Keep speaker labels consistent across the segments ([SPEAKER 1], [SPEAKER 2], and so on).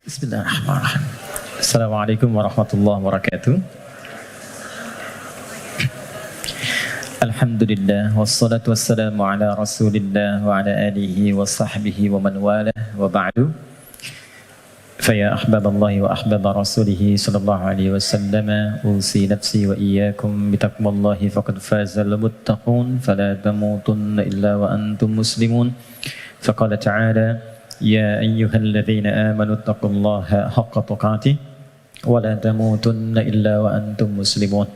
[SPEAKER 1] Bismillahirrahmanirrahim. Assalamualaikum warahmatullahi wabarakatuh. Alhamdulillah wassalatu wassalamu ala Rasulillah wa ala alihi wa sahbihi wa man walah wa ba'du. Faya ahbaballahi wa ahbaba rasulihi sallallahu alaihi wasallam, usi nafsi wa iyyakum bitaqwallahi faqad fazal muttaqun fala tamutunna illa wa antum muslimun. Faqala ta'ala يا أيها الذين آمنوا اتقوا الله حق تقاته ولا تموتن إلا وأنتم مسلمون.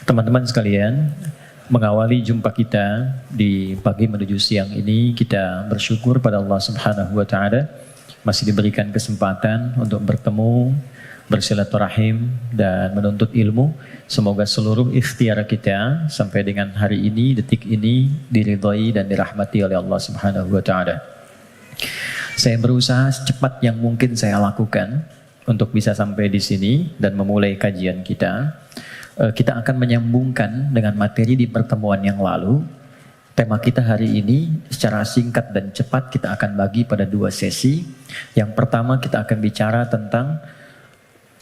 [SPEAKER 1] Teman-teman sekalian, mengawali jumpa kita di pagi menuju siang ini, kita bersyukur pada Allah Subhanahu wa taala masih diberikan kesempatan untuk bertemu, bersilaturahim dan menuntut ilmu. Semoga seluruh ikhtiar kita sampai dengan hari ini, detik ini diridhai dan dirahmati oleh Allah Subhanahu wa taala. Saya berusaha secepat yang mungkin saya lakukan untuk bisa sampai di sini dan memulai kajian kita. Kita akan menyambungkan dengan materi di pertemuan yang lalu. Tema kita hari ini secara singkat dan cepat kita akan bagi pada dua sesi. Yang pertama kita akan bicara tentang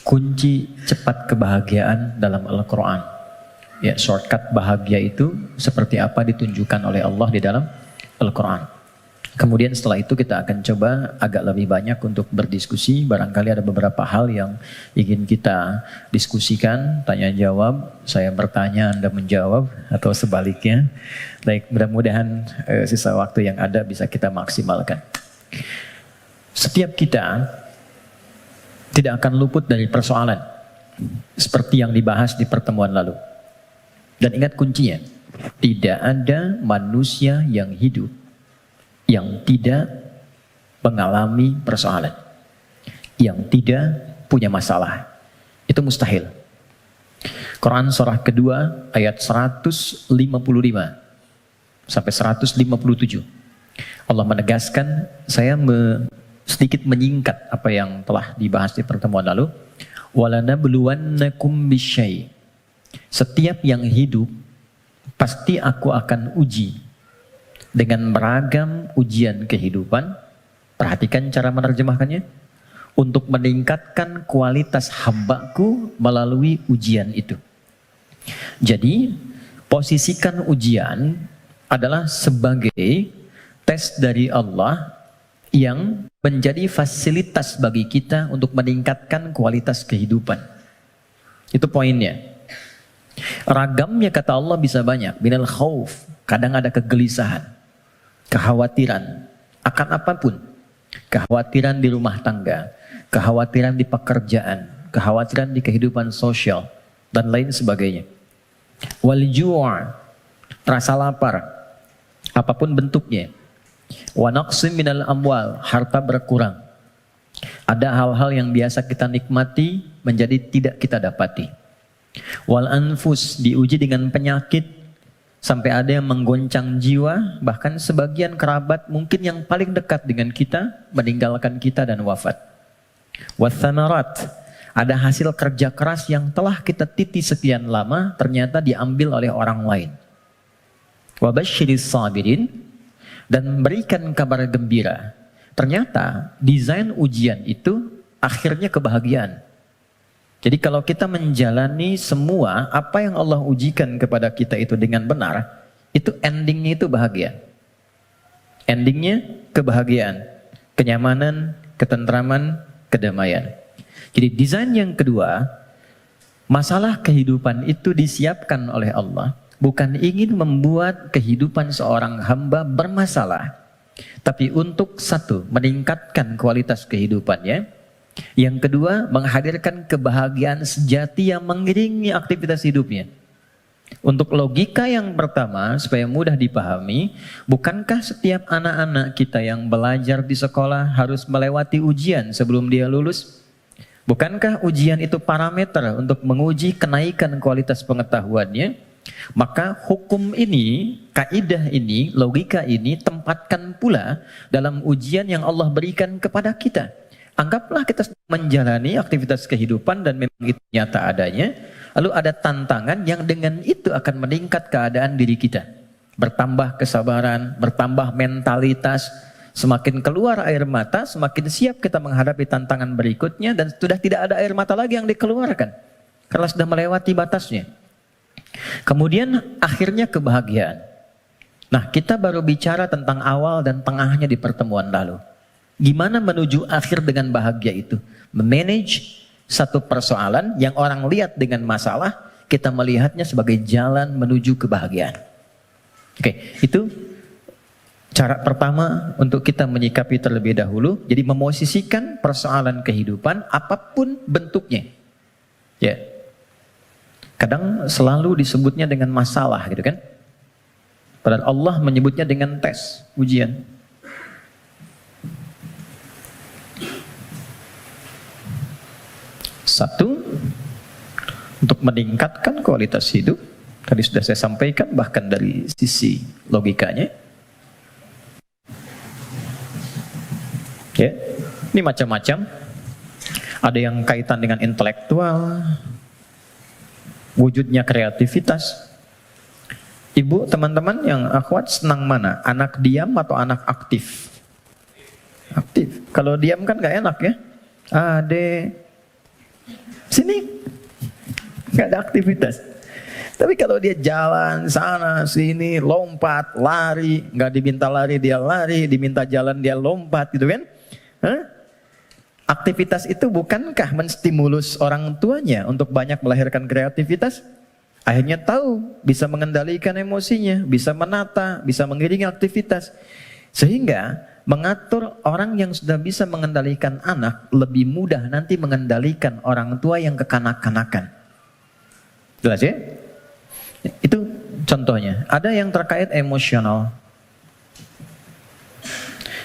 [SPEAKER 1] kunci cepat kebahagiaan dalam Al-Quran. Ya, shortcut bahagia itu seperti apa ditunjukkan oleh Allah di dalam Al-Quran. Kemudian setelah itu kita akan coba agak lebih banyak untuk berdiskusi. Barangkali ada beberapa hal yang ingin kita diskusikan, tanya jawab, saya bertanya, Anda menjawab, atau sebaliknya. Baik, mudah-mudahan sisa waktu yang ada bisa kita maksimalkan. Setiap kita tidak akan luput dari persoalan seperti yang dibahas di pertemuan lalu. Dan ingat kuncinya, tidak ada manusia yang hidup yang tidak mengalami persoalan, yang tidak punya masalah. Itu mustahil. Quran surah kedua ayat 155 sampai 157. Allah menegaskan, saya sedikit menyingkat apa yang telah dibahas di pertemuan lalu. Walanabluwannakum bisyai. Setiap yang hidup pasti aku akan uji dengan beragam ujian kehidupan. Perhatikan cara menerjemahkannya. Untuk meningkatkan kualitas hambaku melalui ujian itu. Jadi, posisikan ujian adalah sebagai tes dari Allah yang menjadi fasilitas bagi kita untuk meningkatkan kualitas kehidupan. Itu poinnya. Ragamnya kata Allah bisa banyak. Minal khauf, kadang ada kegelisahan, kekhawatiran akan apapun. Kekhawatiran di rumah tangga, kekhawatiran di pekerjaan, kekhawatiran di kehidupan sosial, dan lain sebagainya. Wal ju', rasa lapar, apapun bentuknya. Wa naqsim minal amwal, harta berkurang. Ada hal-hal yang biasa kita nikmati menjadi tidak kita dapati. Wal anfus, diuji dengan penyakit, sampai ada yang menggoncang jiwa, bahkan sebagian kerabat mungkin yang paling dekat dengan kita meninggalkan kita dan wafat. Wathamarat, ada hasil kerja keras yang telah kita titi sekian lama ternyata diambil oleh orang lain. Wabasyiris sabirin, dan berikan kabar gembira. Ternyata desain ujian itu akhirnya kebahagiaan. Jadi kalau kita menjalani semua apa yang Allah ujikan kepada kita itu dengan benar, itu endingnya itu bahagia. Endingnya kebahagiaan, kenyamanan, ketentraman, kedamaian. Jadi desain yang kedua, masalah kehidupan itu disiapkan oleh Allah, bukan ingin membuat kehidupan seorang hamba bermasalah, tapi untuk satu, meningkatkan kualitas kehidupannya. Yang kedua, menghadirkan kebahagiaan sejati yang mengiringi aktivitas hidupnya. Untuk logika yang pertama, supaya mudah dipahami, bukankah setiap anak-anak kita yang belajar di sekolah harus melewati ujian sebelum dia lulus? Bukankah ujian itu parameter untuk menguji kenaikan kualitas pengetahuannya? Maka hukum ini, kaidah ini, logika ini tempatkan pula dalam ujian yang Allah berikan kepada kita. Anggaplah kita menjalani aktivitas kehidupan dan memang itu nyata adanya. Lalu ada tantangan yang dengan itu akan meningkat keadaan diri kita. Bertambah kesabaran, bertambah mentalitas, Semakin keluar air mata, semakin siap kita menghadapi tantangan berikutnya dan sudah tidak ada air mata lagi yang dikeluarkan. Karena sudah melewati batasnya. Kemudian akhirnya kebahagiaan. Nah, kita baru bicara tentang awal dan tengahnya di pertemuan lalu. Gimana menuju akhir dengan bahagia itu? Memanage satu persoalan yang orang lihat dengan masalah, kita melihatnya sebagai jalan menuju kebahagiaan. Oke, itu cara pertama untuk kita menyikapi terlebih dahulu. Jadi memosisikan persoalan kehidupan apapun bentuknya. Ya. Kadang selalu disebutnya dengan masalah gitu kan. Padahal Allah menyebutnya dengan tes, ujian. Satu, untuk meningkatkan kualitas hidup. Tadi sudah saya sampaikan, bahkan dari sisi logikanya. Ya, ini macam-macam. Ada yang kaitan dengan intelektual, wujudnya kreativitas. Ibu, teman-teman yang akhwat senang mana? Anak diam atau anak aktif? Aktif. Kalau diam kan gak enak ya. Ade, sini. Gak ada aktivitas. Tapi kalau dia jalan sana sini, lompat, lari, gak diminta lari dia lari, diminta jalan dia lompat gitu kan? Hah? Aktivitas itu bukankah menstimulus orang tuanya untuk banyak melahirkan kreativitas? Akhirnya tahu, bisa mengendalikan emosinya, bisa menata, bisa mengiringi aktivitas. Sehingga mengatur orang yang sudah bisa mengendalikan anak lebih mudah nanti mengendalikan orang tua yang kekanak-kanakan. Jelas ya? Itu contohnya. Ada yang terkait emosional.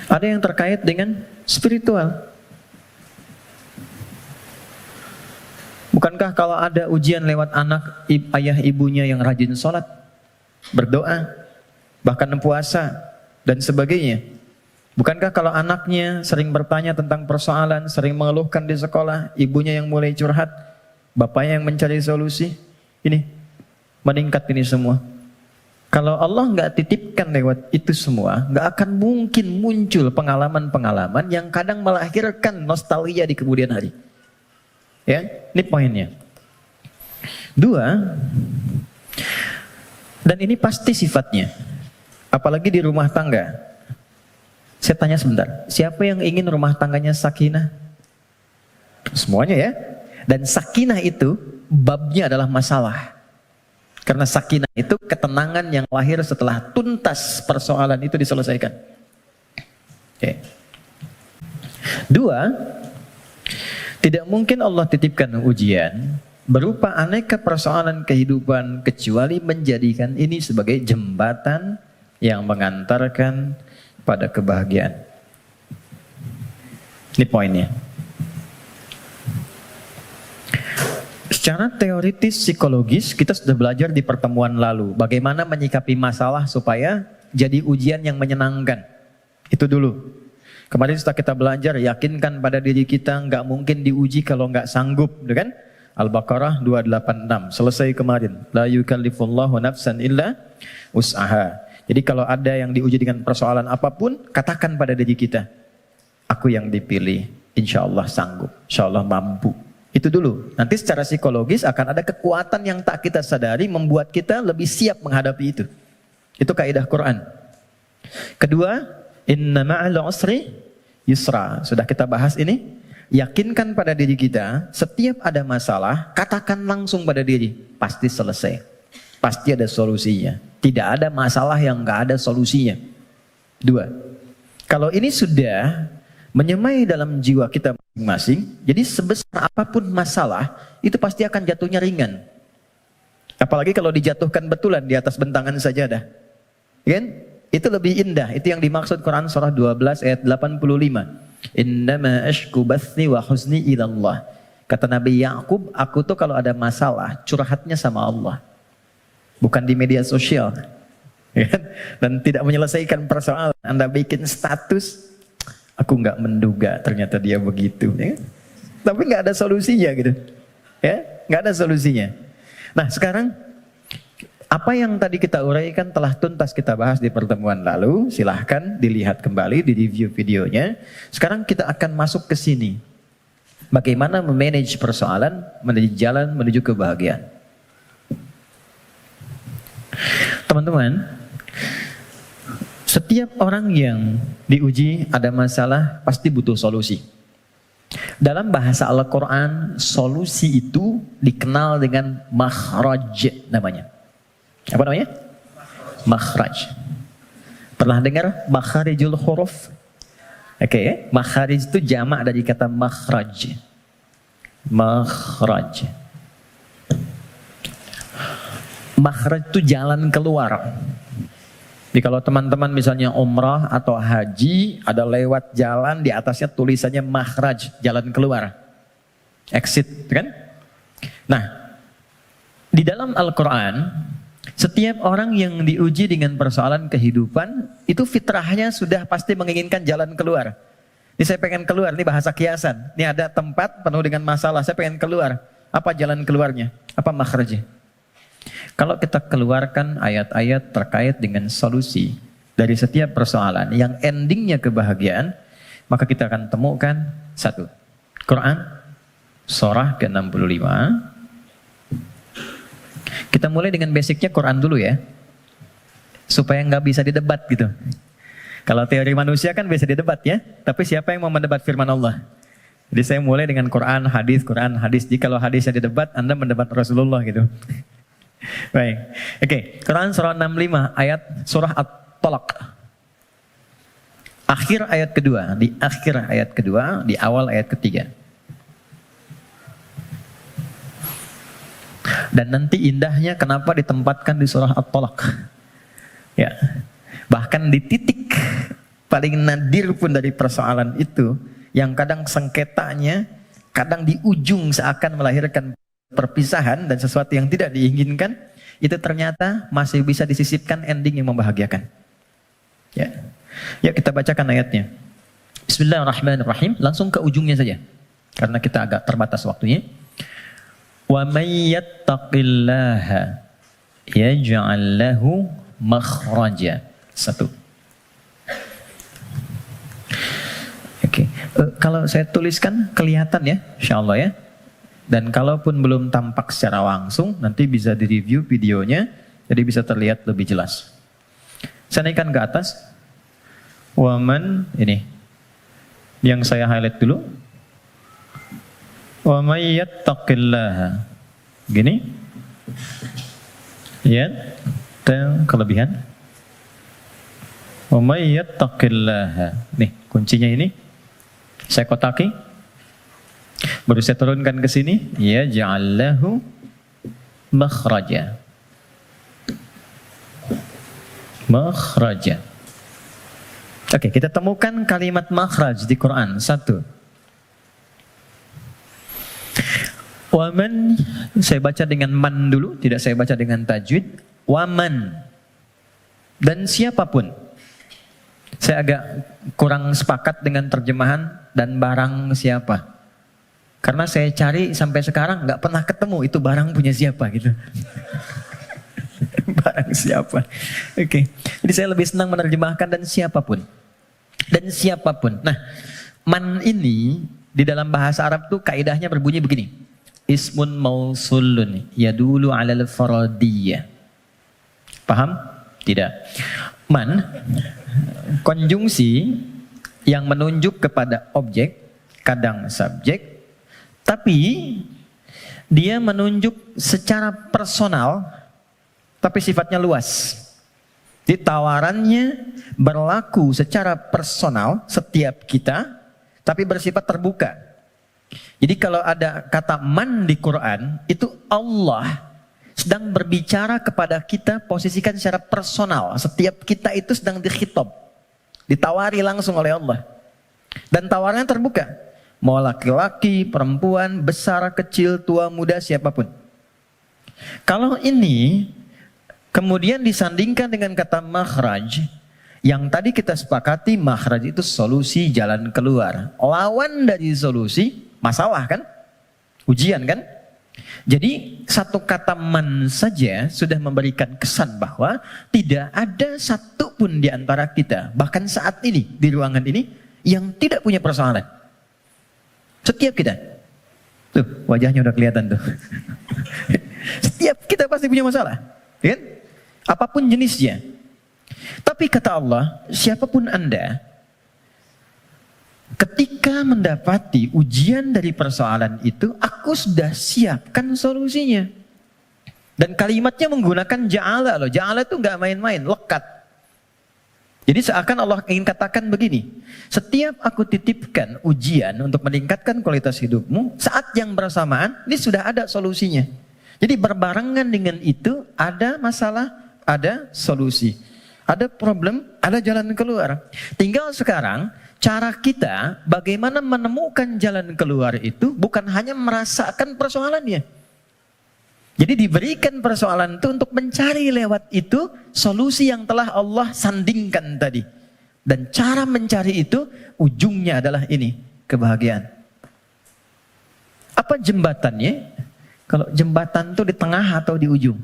[SPEAKER 1] Ada yang terkait dengan spiritual. Bukankah kalau ada ujian lewat anak, ayah ibunya yang rajin sholat, berdoa, bahkan puasa, dan sebagainya. Bukankah kalau anaknya sering bertanya tentang persoalan, sering mengeluhkan di sekolah, ibunya yang mulai curhat, bapaknya yang mencari solusi, ini meningkat ini semua. Kalau Allah nggak titipkan lewat itu semua, nggak akan mungkin muncul pengalaman-pengalaman yang kadang melahirkan nostalgia di kemudian hari. Ya, ini poinnya. Dua, dan ini pasti sifatnya, apalagi di rumah tangga. Saya tanya sebentar, siapa yang ingin rumah tangganya sakinah? Semuanya ya. Dan sakinah itu babnya adalah masalah. Karena sakinah itu ketenangan yang lahir setelah tuntas persoalan itu diselesaikan. Oke. Dua, tidak mungkin Allah titipkan ujian berupa aneka persoalan kehidupan kecuali menjadikan ini sebagai jembatan yang mengantarkan pada kebahagiaan. Ini poinnya. Secara teoritis psikologis kita sudah belajar di pertemuan lalu bagaimana menyikapi masalah supaya jadi ujian yang menyenangkan. Itu dulu. Kemarin setelah kita belajar, yakinkan pada diri kita nggak mungkin diuji kalau nggak sanggup, kan? Al-Baqarah 286, selesai kemarin. La yukallifullahu nafsan illa wus'aha. Jadi kalau ada yang diuji dengan persoalan apapun, katakan pada diri kita, aku yang dipilih, insya Allah sanggup, insya Allah mampu. Itu dulu. Nanti secara psikologis akan ada kekuatan yang tak kita sadari membuat kita lebih siap menghadapi itu. Itu kaidah Quran. Kedua, inna ma'al usri yusra. Sudah kita bahas ini. Yakinkan pada diri kita, setiap ada masalah, katakan langsung pada diri, pasti selesai. Pasti ada solusinya. Tidak ada masalah yang nggak ada solusinya. Dua. Kalau ini sudah menyemai dalam jiwa kita masing-masing, jadi sebesar apapun masalah, itu pasti akan jatuhnya ringan. Apalagi kalau dijatuhkan betulan di atas bentangan sajadah. Kan? Itu lebih indah. Itu yang dimaksud Quran surah 12 ayat 85. Innama ashku bathi wa huzni ilallah. Kata Nabi Ya'qub, aku tuh kalau ada masalah, curhatnya sama Allah. Bukan di media sosial. Dan tidak menyelesaikan persoalan. Anda bikin status, aku nggak menduga ternyata dia begitu. Ya? Tapi nggak ada solusinya gitu. Ya, nggak ada solusinya. Nah sekarang, Apa yang tadi kita uraikan telah tuntas kita bahas di pertemuan lalu. Silahkan dilihat kembali, di review videonya. Sekarang kita akan masuk ke sini. Bagaimana memanage persoalan menuju jalan menuju kebahagiaan. Teman-teman, setiap orang yang diuji ada masalah pasti butuh solusi. Dalam bahasa Al-Quran, solusi itu dikenal dengan makhraj namanya. Apa namanya? Makhraj. Pernah dengar makharijul huruf? Oke, makharij itu jamak dari kata makhraj. Makhraj. Makhraj itu jalan keluar. Jadi kalau teman-teman misalnya umrah atau haji, ada lewat jalan di atasnya tulisannya makhraj, jalan keluar. Exit, kan? Nah, di dalam Al-Quran, setiap orang yang diuji dengan persoalan kehidupan, itu fitrahnya sudah pasti menginginkan jalan keluar. Ini saya pengen keluar, ini bahasa kiasan. Ini ada tempat penuh dengan masalah, saya pengen keluar. Apa jalan keluarnya? Apa makhrajnya? Kalau kita keluarkan ayat-ayat terkait dengan solusi dari setiap persoalan yang endingnya kebahagiaan, maka kita akan temukan satu. Quran, surah ke-65. Kita mulai dengan basicnya Quran dulu ya, supaya nggak bisa didebat gitu. Kalau teori manusia kan bisa didebat ya, tapi siapa yang mau mendebat firman Allah? Jadi saya mulai dengan Quran, hadis. Jadi kalau hadisnya didebat, Anda mendebat Rasulullah gitu. Baik, oke. Quran surah 65 ayat surah At-Talaq. Akhir ayat kedua, di akhir ayat kedua, di awal ayat ketiga. Dan nanti indahnya kenapa ditempatkan di surah At-Talaq. Ya. Bahkan di titik paling nadir pun dari persoalan itu, yang kadang sengketanya, kadang di ujung seakan melahirkan perpisahan dan sesuatu yang tidak diinginkan, itu ternyata masih bisa disisipkan ending yang membahagiakan. Ya. Ya, kita bacakan ayatnya. Bismillahirrahmanirrahim. Langsung ke ujungnya saja, karena kita agak terbatas waktunya. Wa may yattaqillaha yaj'al lahu makhraja. Satu. Oke. Kalau saya tuliskan kelihatan ya, insyaallah ya. Dan kalaupun belum tampak secara langsung, nanti bisa direview videonya, jadi bisa terlihat lebih jelas. Saya naikkan ke atas. Waman, ini yang saya highlight dulu. Wa may yattaqillaha. Gini. Ya, dan kelebihan. Wa may yattaqillaha. Nih, kuncinya ini. Saya kotaki. Baru saya turunkan ke sini. Ya ja'allahu makhraja. Makhraja. Oke, kita temukan kalimat makhraj di Quran. Satu. Waman, saya baca dengan man dulu, tidak saya baca dengan tajwid. Waman. Dan siapapun. Saya agak kurang sepakat dengan terjemahan dan barang siapa. Karena saya cari sampai sekarang nggak pernah ketemu itu barang punya siapa gitu. Barang siapa. Oke. Jadi saya lebih senang menerjemahkan dan siapapun. Dan siapapun. Nah, man ini di dalam bahasa Arab tuh kaidahnya berbunyi begini. Ismun mausulun yadulu alal faradiyah. Paham? Tidak. Man, konjungsi yang menunjuk kepada objek, kadang subjek, tapi dia menunjuk secara personal, tapi sifatnya luas. Jadi tawarannya berlaku secara personal setiap kita, tapi bersifat terbuka. Jadi kalau ada kata man di Quran, itu Allah sedang berbicara kepada kita, posisikan secara personal. Setiap kita itu sedang dikhitab, ditawari langsung oleh Allah. Dan tawarannya terbuka. Mau laki-laki, perempuan, besar, kecil, tua, muda, siapapun. Kalau ini kemudian disandingkan dengan kata makhraj, yang tadi kita sepakati makhraj itu solusi, jalan keluar. Lawan dari solusi, masalah kan? Ujian kan? Jadi satu kata man saja sudah memberikan kesan bahwa tidak ada satupun di antara kita, bahkan saat ini di ruangan ini, yang tidak punya persoalan. Setiap kita. Tuh, wajahnya udah kelihatan tuh. Setiap kita pasti punya masalah. Kan? Apapun jenisnya. Tapi kata Allah, siapapun Anda, ketika mendapati ujian dari persoalan itu, aku sudah siapkan solusinya. Dan kalimatnya menggunakan ja'ala loh. Ja'ala itu nggak main-main, lekat. Jadi seakan Allah ingin katakan begini, setiap aku titipkan ujian untuk meningkatkan kualitas hidupmu, saat yang bersamaan, ini sudah ada solusinya. Jadi berbarengan dengan itu, ada masalah, ada solusi. Ada problem, ada jalan keluar. Tinggal sekarang, cara kita bagaimana menemukan jalan keluar itu bukan hanya merasakan persoalannya. Jadi diberikan persoalan itu untuk mencari lewat itu solusi yang telah Allah sandingkan tadi. Dan cara mencari itu ujungnya adalah ini, kebahagiaan. Apa jembatannya? Kalau jembatan itu di tengah atau di ujung?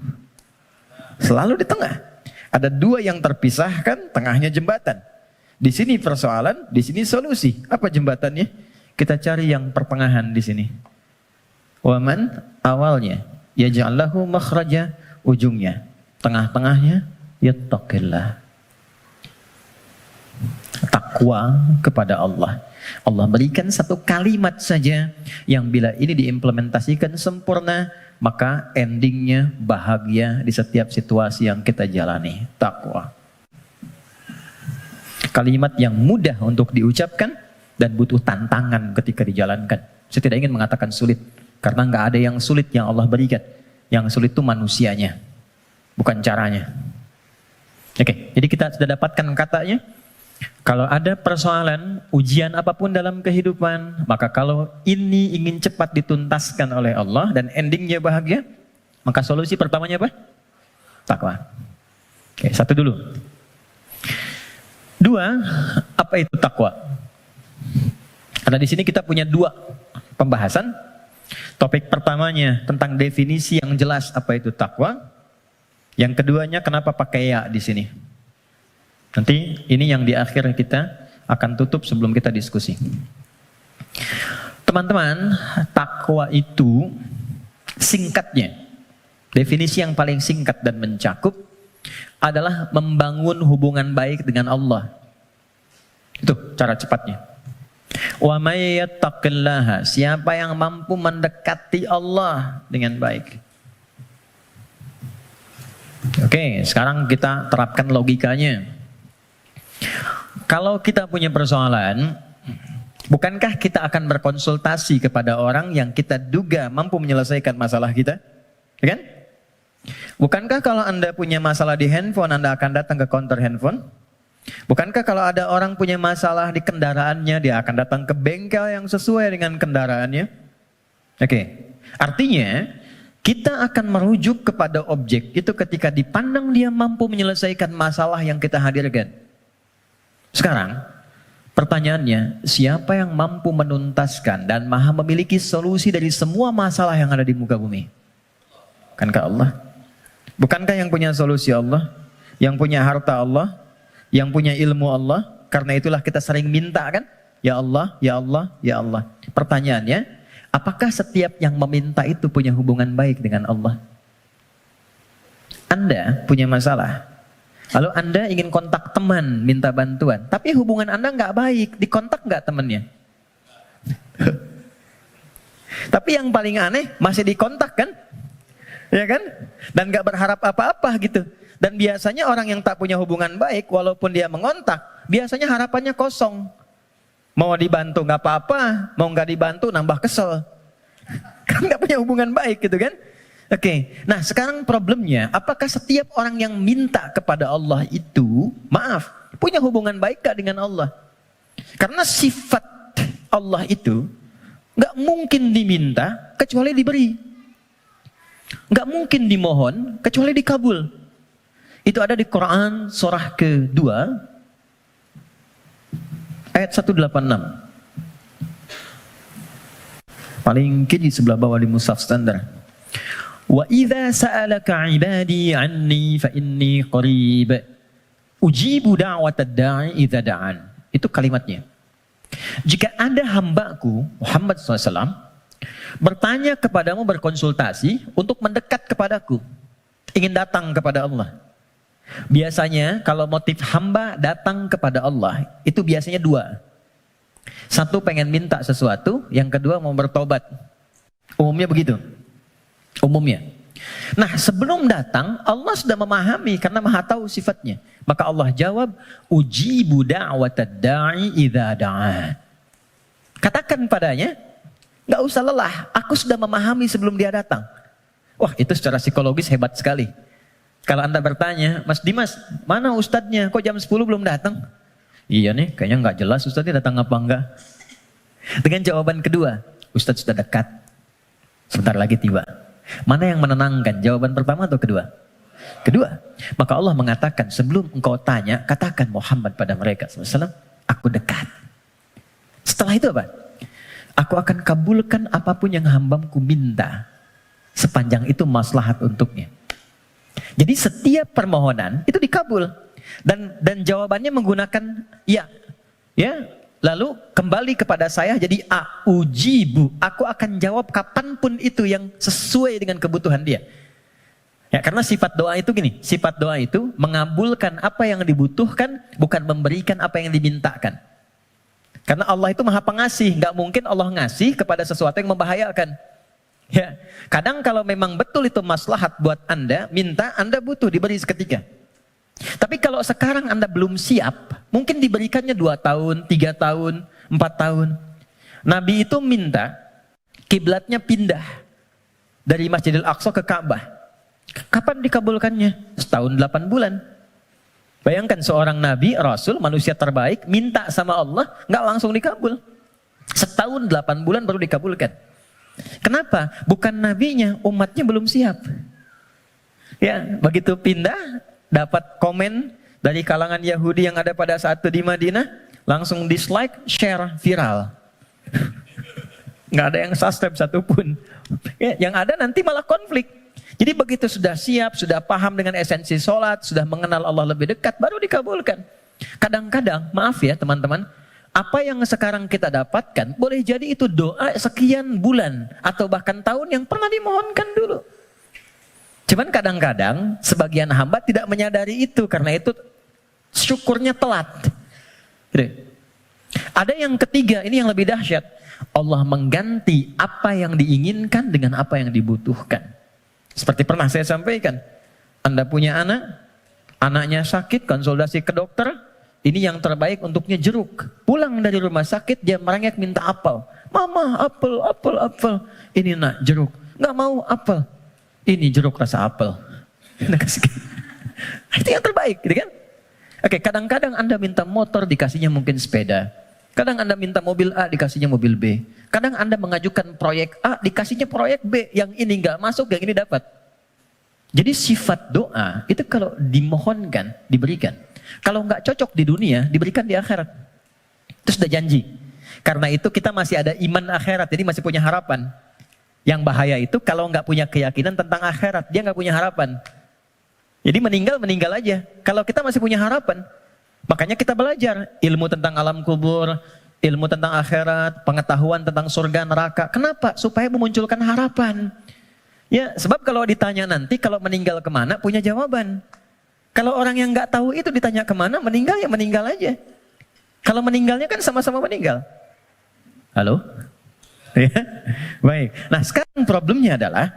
[SPEAKER 1] Selalu di tengah. Ada dua yang terpisahkan, tengahnya jembatan. Di sini persoalan, di sini solusi. Apa jembatannya? Kita cari yang pertengahan di sini. Waman awalnya, yaj'allahu makhraja, ujungnya. Tengah-tengahnya, yattaqillah. Takwa kepada Allah. Allah berikan satu kalimat saja yang bila ini diimplementasikan sempurna, maka endingnya bahagia di setiap situasi yang kita jalani. Takwa. Kalimat yang mudah untuk diucapkan dan butuh tantangan ketika dijalankan. Saya tidak ingin mengatakan sulit, karena nggak ada yang sulit yang Allah berikan. Yang sulit itu manusianya, bukan caranya. Oke, jadi kita sudah dapatkan katanya. Kalau ada persoalan, ujian apapun dalam kehidupan, maka kalau ini ingin cepat dituntaskan oleh Allah dan endingnya bahagia, maka solusi pertamanya apa? Takwa. Oke, satu dulu. Dua, apa itu takwa? Karena di sini kita punya dua pembahasan. Topik pertamanya tentang definisi yang jelas apa itu takwa. Yang keduanya kenapa pakai ya di sini. Nanti ini yang di akhir kita akan tutup sebelum kita diskusi. Teman-teman, takwa itu singkatnya, definisi yang paling singkat dan mencakup adalah membangun hubungan baik dengan Allah. Itu cara cepatnya. Wa may yattaqillaha, siapa yang mampu mendekati Allah dengan baik. Oke, sekarang kita terapkan logikanya. Kalau kita punya persoalan, bukankah kita akan berkonsultasi kepada orang yang kita duga mampu menyelesaikan masalah kita? Ya kan? Bukankah kalau Anda punya masalah di handphone, Anda akan datang ke counter handphone? Bukankah kalau ada orang punya masalah di kendaraannya, dia akan datang ke bengkel yang sesuai dengan kendaraannya? Oke, artinya kita akan merujuk kepada objek itu ketika dipandang dia mampu menyelesaikan masalah yang kita hadirkan. Sekarang, pertanyaannya, siapa yang mampu menuntaskan dan maha memiliki solusi dari semua masalah yang ada di muka bumi? Bukankah Allah? Bukankah yang punya solusi Allah? Yang punya harta Allah? Yang punya ilmu Allah? Karena itulah kita sering minta kan? Ya Allah, ya Allah, ya Allah. Pertanyaannya, apakah setiap yang meminta itu punya hubungan baik dengan Allah? Anda punya masalah. Lalu Anda ingin kontak teman, minta bantuan. Tapi hubungan Anda nggak baik, dikontak nggak temannya? Tapi yang paling aneh, masih dikontak kan? Ya kan? Dan nggak berharap apa-apa gitu. Dan biasanya orang yang tak punya hubungan baik, walaupun dia mengontak, biasanya harapannya kosong. Mau dibantu nggak apa-apa, mau nggak dibantu nambah kesel. Kan nggak punya hubungan baik gitu kan? Oke, nah sekarang problemnya, apakah setiap orang yang minta kepada Allah itu, maaf, punya hubungan baik gak dengan Allah? Karena sifat Allah itu gak mungkin diminta kecuali diberi. Gak mungkin dimohon kecuali dikabul. Itu ada di Quran surah kedua, ayat 186. Paling kiri sebelah bawah di mushaf standar. Wa idza sa'alaka 'ibadi 'anni fa inni qarib. Ujibu da'watad da'i idza da'an. Itu kalimatnya. Jika ada hambaku Muhammad SAW bertanya kepadamu, berkonsultasi untuk mendekat kepadaku, ingin datang kepada Allah. Biasanya kalau motif hamba datang kepada Allah itu biasanya dua. Satu pengen minta sesuatu, yang kedua mau bertobat. Umumnya begitu. Umumnya. Nah, sebelum datang Allah sudah memahami karena Maha tahu sifatnya. Maka Allah jawab, ujibu da'watad da'i idza da'a. Katakan padanya, nggak usah lelah, aku sudah memahami sebelum dia datang. Wah, itu secara psikologis hebat sekali. Kalau Anda bertanya, Mas Dimas, mana ustadznya? Kok jam 10 belum datang? Iya nih, kayaknya nggak jelas ustadznya datang apa enggak. Dengan jawaban kedua, ustadz sudah dekat, sebentar lagi tiba. Mana yang menenangkan, jawaban pertama atau kedua? Kedua. Maka Allah mengatakan, sebelum engkau tanya, katakan Muhammad pada mereka SAW, aku dekat. Setelah itu apa? Aku akan kabulkan apapun yang hambaku minta, sepanjang itu maslahat untuknya. Jadi setiap permohonan itu dikabul. Dan jawabannya menggunakan ya. Lalu kembali kepada saya jadi ujibu. Aku akan jawab kapanpun itu yang sesuai dengan kebutuhan dia. Ya, karena sifat doa itu gini. Sifat doa itu mengabulkan apa yang dibutuhkan, bukan memberikan apa yang dimintakan. Karena Allah itu Maha Pengasih. Gak mungkin Allah ngasih kepada sesuatu yang membahayakan. Ya, kadang kalau memang betul itu maslahat buat Anda, minta, Anda butuh diberi seketika. Tapi kalau sekarang Anda belum siap, mungkin diberikannya 2 tahun, 3 tahun, 4 tahun. Nabi itu minta kiblatnya pindah dari Masjidil Aqsa ke Ka'bah. Kapan dikabulkannya? Setahun 8 bulan. Bayangkan seorang Nabi, Rasul, manusia terbaik, minta sama Allah, nggak langsung dikabul. Setahun 8 bulan baru dikabulkan. Kenapa? Bukan nabinya, umatnya belum siap. Ya, begitu pindah, dapat komen dari kalangan Yahudi yang ada pada saat itu di Madinah, langsung dislike, share, viral. Nggak ada yang subscribe satupun. Ya, yang ada nanti malah konflik. Jadi begitu sudah siap, sudah paham dengan esensi sholat, sudah mengenal Allah lebih dekat, baru dikabulkan. Kadang-kadang, maaf ya teman-teman, apa yang sekarang kita dapatkan, boleh jadi itu doa sekian bulan, atau bahkan tahun yang pernah dimohonkan dulu. Cuman kadang-kadang sebagian hamba tidak menyadari itu, karena itu syukurnya telat. Gitu. Ada yang ketiga, ini yang lebih dahsyat. Allah mengganti apa yang diinginkan dengan apa yang dibutuhkan. Seperti pernah saya sampaikan, Anda punya anak, anaknya sakit, konsultasi ke dokter, ini yang terbaik untuknya jeruk. Pulang dari rumah sakit, dia merengek minta apel. Mama, apel, apel, apel. Ini nak, jeruk. Nggak mau apel. Ini jeruk rasa apel. Itu yang terbaik, gitu kan? Oke, kadang-kadang Anda minta motor, dikasihnya mungkin sepeda. Kadang Anda minta mobil A, dikasihnya mobil B. Kadang Anda mengajukan proyek A, dikasihnya proyek B. Yang ini nggak masuk, yang ini dapat. Jadi sifat doa, itu kalau dimohonkan, diberikan. Kalau nggak cocok di dunia, diberikan di akhirat. Itu sudah janji. Karena itu kita masih ada iman akhirat, jadi masih punya harapan. Yang bahaya itu kalau nggak punya keyakinan tentang akhirat, dia nggak punya harapan. Jadi meninggal aja. Kalau kita masih punya harapan, makanya kita belajar ilmu tentang alam kubur, ilmu tentang akhirat, pengetahuan tentang surga neraka. Kenapa? Supaya memunculkan harapan. Ya, sebab kalau ditanya nanti, kalau meninggal kemana, punya jawaban. Kalau orang yang nggak tahu itu ditanya kemana, meninggal ya meninggal aja. Kalau meninggalnya kan sama-sama meninggal. Halo? Ya? Baik. Nah sekarang problemnya adalah,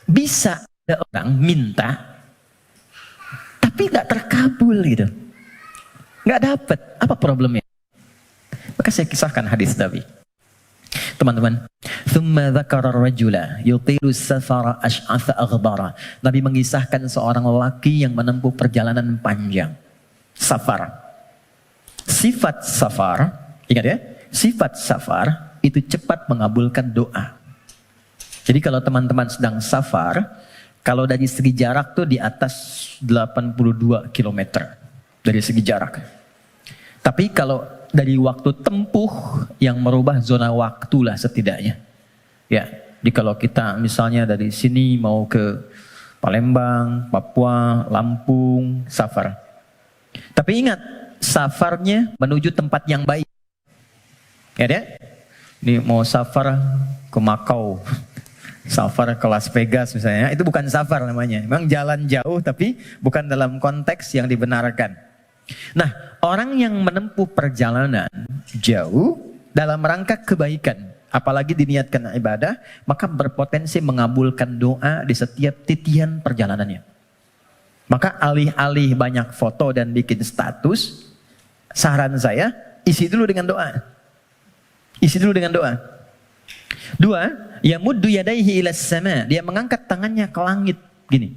[SPEAKER 1] bisa ada orang minta, tapi nggak terkabul gitu. Nggak dapat. Apa problemnya? Maka saya kisahkan hadis Nabi. Teman-teman, thumma dzakara ar-rajula yutilu safara ash'atha aghbara. Nabi mengisahkan seorang lelaki yang menempuh perjalanan panjang. Safar. Sifat safar, ingat ya, sifat safar itu cepat mengabulkan doa. Jadi kalau teman-teman sedang safar, kalau dari segi jarak tuh di atas 82 km dari segi jarak. Tapi kalau dari waktu tempuh yang merubah zona waktu lah setidaknya. Ya, Jadi kalau kita misalnya dari sini mau ke Palembang, Papua, Lampung, safar. Tapi ingat, safarnya menuju tempat yang baik. Ya deh? Ini mau safar ke Makau, safar ke Las Vegas misalnya, itu bukan safar namanya. Memang jalan jauh tapi bukan dalam konteks yang dibenarkan. Nah, orang yang menempuh perjalanan jauh dalam rangka kebaikan, apalagi diniatkan ibadah, maka berpotensi mengabulkan doa di setiap titian perjalanannya. Maka alih-alih banyak foto dan bikin status, saran saya, isi dulu dengan doa. Isi dulu dengan doa. Dua, yamuddu yadaihi ilas sama, dia mengangkat tangannya ke langit gini.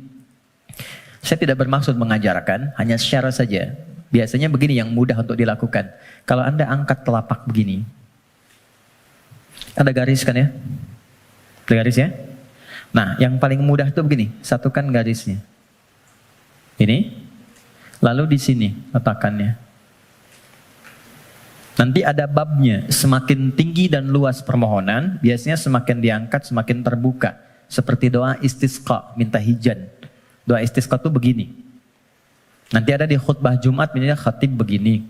[SPEAKER 1] Saya tidak bermaksud mengajarkan, hanya share saja. Biasanya begini yang mudah untuk dilakukan. Kalau Anda angkat telapak begini, ada garis kan ya? Ada garis ya? Nah, yang paling mudah itu begini, satukan garisnya. Ini, lalu di sini letakkannya. Nanti ada babnya, semakin tinggi dan luas permohonan, biasanya semakin diangkat, semakin terbuka. Seperti doa istisqa, minta hujan. Doa istisqa itu begini. Nanti ada di khutbah Jumat, misalnya khatib begini.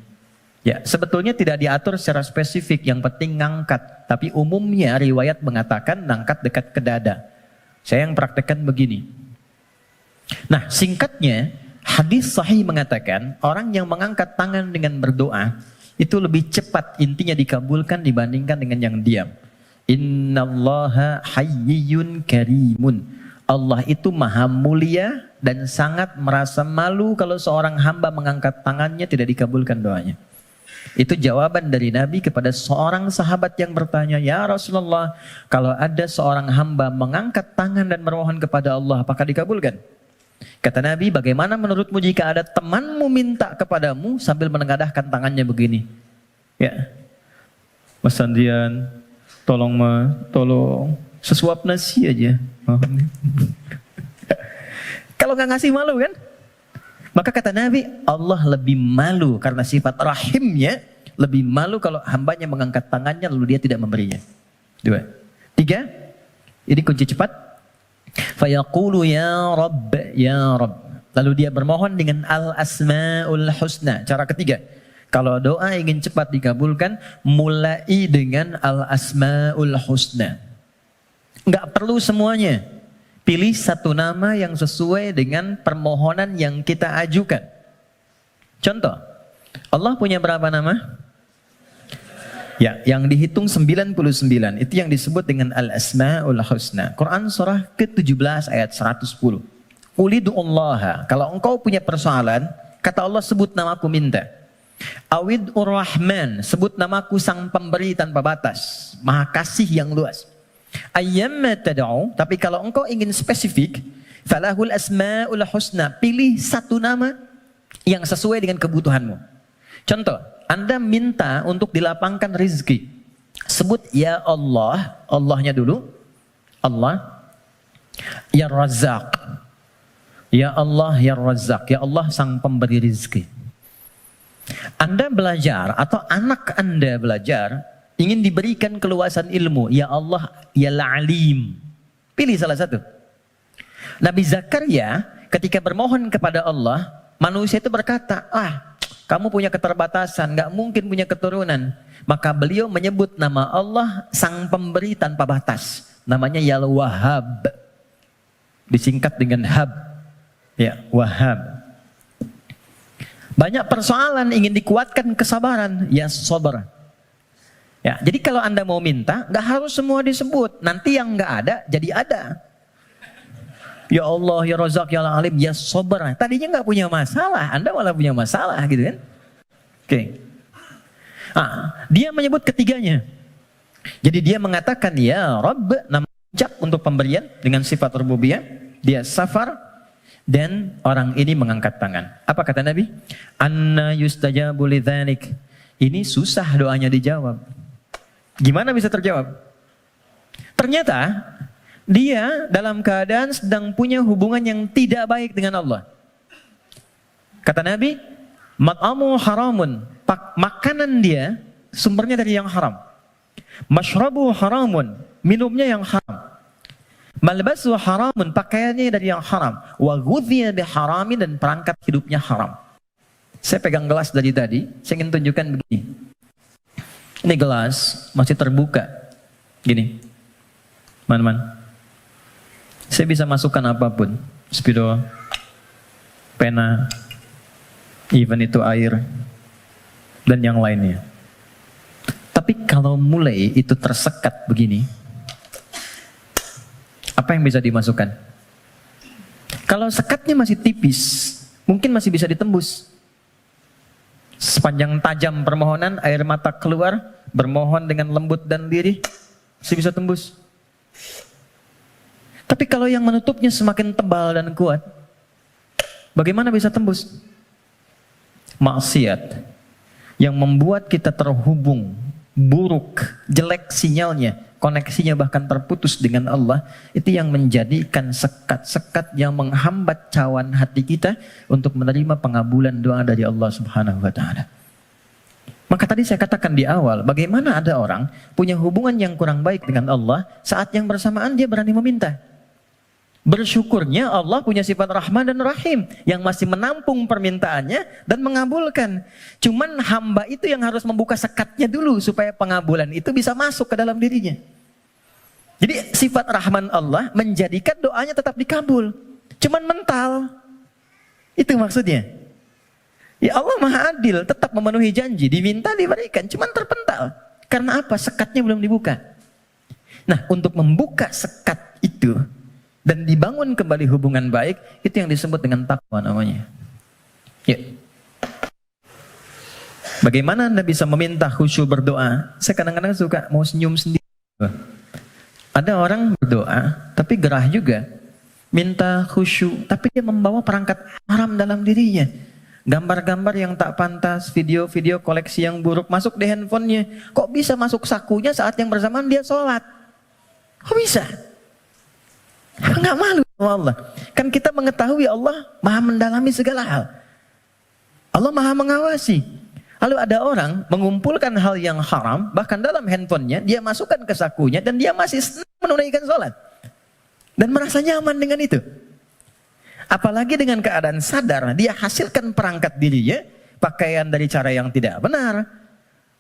[SPEAKER 1] Ya, sebetulnya tidak diatur secara spesifik, yang penting ngangkat. Tapi umumnya riwayat mengatakan ngangkat dekat ke dada. Saya yang praktekkan begini. Nah, singkatnya, hadis sahih mengatakan, orang yang mengangkat tangan dengan berdoa, itu lebih cepat intinya dikabulkan dibandingkan dengan yang diam. Innallaha hayyun karimun. Allah itu maha mulia dan sangat merasa malu kalau seorang hamba mengangkat tangannya tidak dikabulkan doanya. Itu jawaban dari Nabi kepada seorang sahabat yang bertanya, "Ya Rasulullah, kalau ada seorang hamba mengangkat tangan dan memohon kepada Allah, apakah dikabulkan?" Kata Nabi, "Bagaimana menurutmu jika ada temanmu minta kepadamu sambil menengadahkan tangannya begini? Ya, Mas Andrian, tolong sesuap nasi aja." Kalau nggak ngasih malu kan? Maka kata Nabi, Allah lebih malu karena sifat rahimnya, lebih malu kalau hambanya mengangkat tangannya lalu dia tidak memberinya. Dua. Tiga, ini kunci cepat. Fayaqulu ya Rabb, ya Rabb. Lalu dia bermohon dengan al-asma'ul husna. Cara ketiga, kalau doa ingin cepat dikabulkan, mulai dengan al-asma'ul husna. Enggak perlu semuanya. Pilih satu nama yang sesuai dengan permohonan yang kita ajukan. Contoh, Allah punya berapa nama? Ya, yang dihitung 99. Itu yang disebut dengan Al-Asma'ul Husna. Quran surah ke-17 ayat 110. Ulidu'ullaha. Kalau engkau punya persoalan, kata Allah sebut namaku minta. Awid'ur Rahman. Sebut namaku sang pemberi tanpa batas. Maha kasih yang luas. Ayyamma tad'u, tapi kalau engkau ingin spesifik, falahul asmaul husna, pilih satu nama yang sesuai dengan kebutuhanmu. Contoh, Anda minta untuk dilapangkan rezeki. Sebut ya Allah, Allahnya dulu. Allah. Ya Razzaq. Ya Allah, ya Razzaq. Ya Allah sang pemberi rezeki. Anda belajar atau anak Anda belajar, ingin diberikan keluasan ilmu. Ya Allah, ya Alim. Pilih salah satu. Nabi Zakaria ketika bermohon kepada Allah, manusia itu berkata, kamu punya keterbatasan, gak mungkin punya keturunan. Maka beliau menyebut nama Allah sang pemberi tanpa batas. Namanya Ya Wahhab. Disingkat dengan Hab. Ya, Wahhab. Banyak persoalan ingin dikuatkan kesabaran. Ya Sabar. Ya, jadi kalau Anda mau minta, nggak harus semua disebut. Nanti yang nggak ada, jadi ada. Ya Allah, ya Razak, ya Alim, ya Sabar. Tadinya nggak punya masalah, Anda malah punya masalah, gitu kan? Oke. Dia menyebut ketiganya. Jadi dia mengatakan, ya Rabb, nama ucap untuk pemberian dengan sifat rububiyah. Dia safar, dan orang ini mengangkat tangan. Apa kata Nabi? Anna yustajabu lidzalik. Ini susah doanya dijawab. Gimana bisa terjawab? Ternyata dia dalam keadaan sedang punya hubungan yang tidak baik dengan Allah. Kata Nabi, mat'amu haramun. Makanan dia sumbernya dari yang haram. Mashrabu haramun. Minumnya yang haram. Malbasu haramun, pakaiannya dari yang haram. Wa ghudhiya biharamin, dan perangkat hidupnya haram. Saya pegang gelas dari tadi, saya ingin tunjukkan begini. Ini gelas masih terbuka. Gini. Man. Saya bisa masukkan apapun. Spidol, pena, even itu air, dan yang lainnya. Tapi kalau mulai itu tersekat begini, apa yang bisa dimasukkan? Kalau sekatnya masih tipis, mungkin masih bisa ditembus. Sepanjang tajam permohonan, air mata keluar, bermohon dengan lembut dan lirih, masih bisa tembus. Tapi kalau yang menutupnya semakin tebal dan kuat, bagaimana bisa tembus? Maksiat yang membuat kita terhubung, buruk, jelek sinyalnya, koneksinya bahkan terputus dengan Allah, itu yang menjadikan sekat-sekat yang menghambat cawan hati kita untuk menerima pengabulan doa dari Allah Subhanahu wa Ta'ala. Maka tadi saya katakan di awal, bagaimana ada orang punya hubungan yang kurang baik dengan Allah, saat yang bersamaan dia berani meminta. Bersyukurnya Allah punya sifat Rahman dan Rahim yang masih menampung permintaannya dan mengabulkan. Cuman hamba itu yang harus membuka sekatnya dulu supaya pengabulan itu bisa masuk ke dalam dirinya. Jadi sifat Rahman Allah menjadikan doanya tetap dikabul. Cuman mental. Itu maksudnya. Ya Allah Maha Adil, tetap memenuhi janji, diminta diberikan, cuman terpental. Karena apa? Sekatnya belum dibuka. Nah, untuk membuka sekat itu dan dibangun kembali hubungan baik, itu yang disebut dengan takwa namanya. Ya. Bagaimana Anda bisa meminta khusyuk berdoa? Saya kadang-kadang suka mau senyum sendiri. Ada orang berdoa, tapi gerah juga. Minta khusyuk, tapi dia membawa perangkat haram dalam dirinya. Gambar-gambar yang tak pantas, video-video koleksi yang buruk masuk di handphonenya. Kok bisa masuk sakunya saat yang bersamaan dia sholat? Kok bisa? Nggak malu sama Allah. Kan kita mengetahui Allah maha mendalami segala hal. Allah maha mengawasi. Lalu ada orang mengumpulkan hal yang haram, bahkan dalam handphonenya, dia masukkan ke sakunya, dan dia masih senang menunaikan sholat. Dan merasa nyaman dengan itu. Apalagi dengan keadaan sadar, dia hasilkan perangkat dirinya, pakaian dari cara yang tidak benar,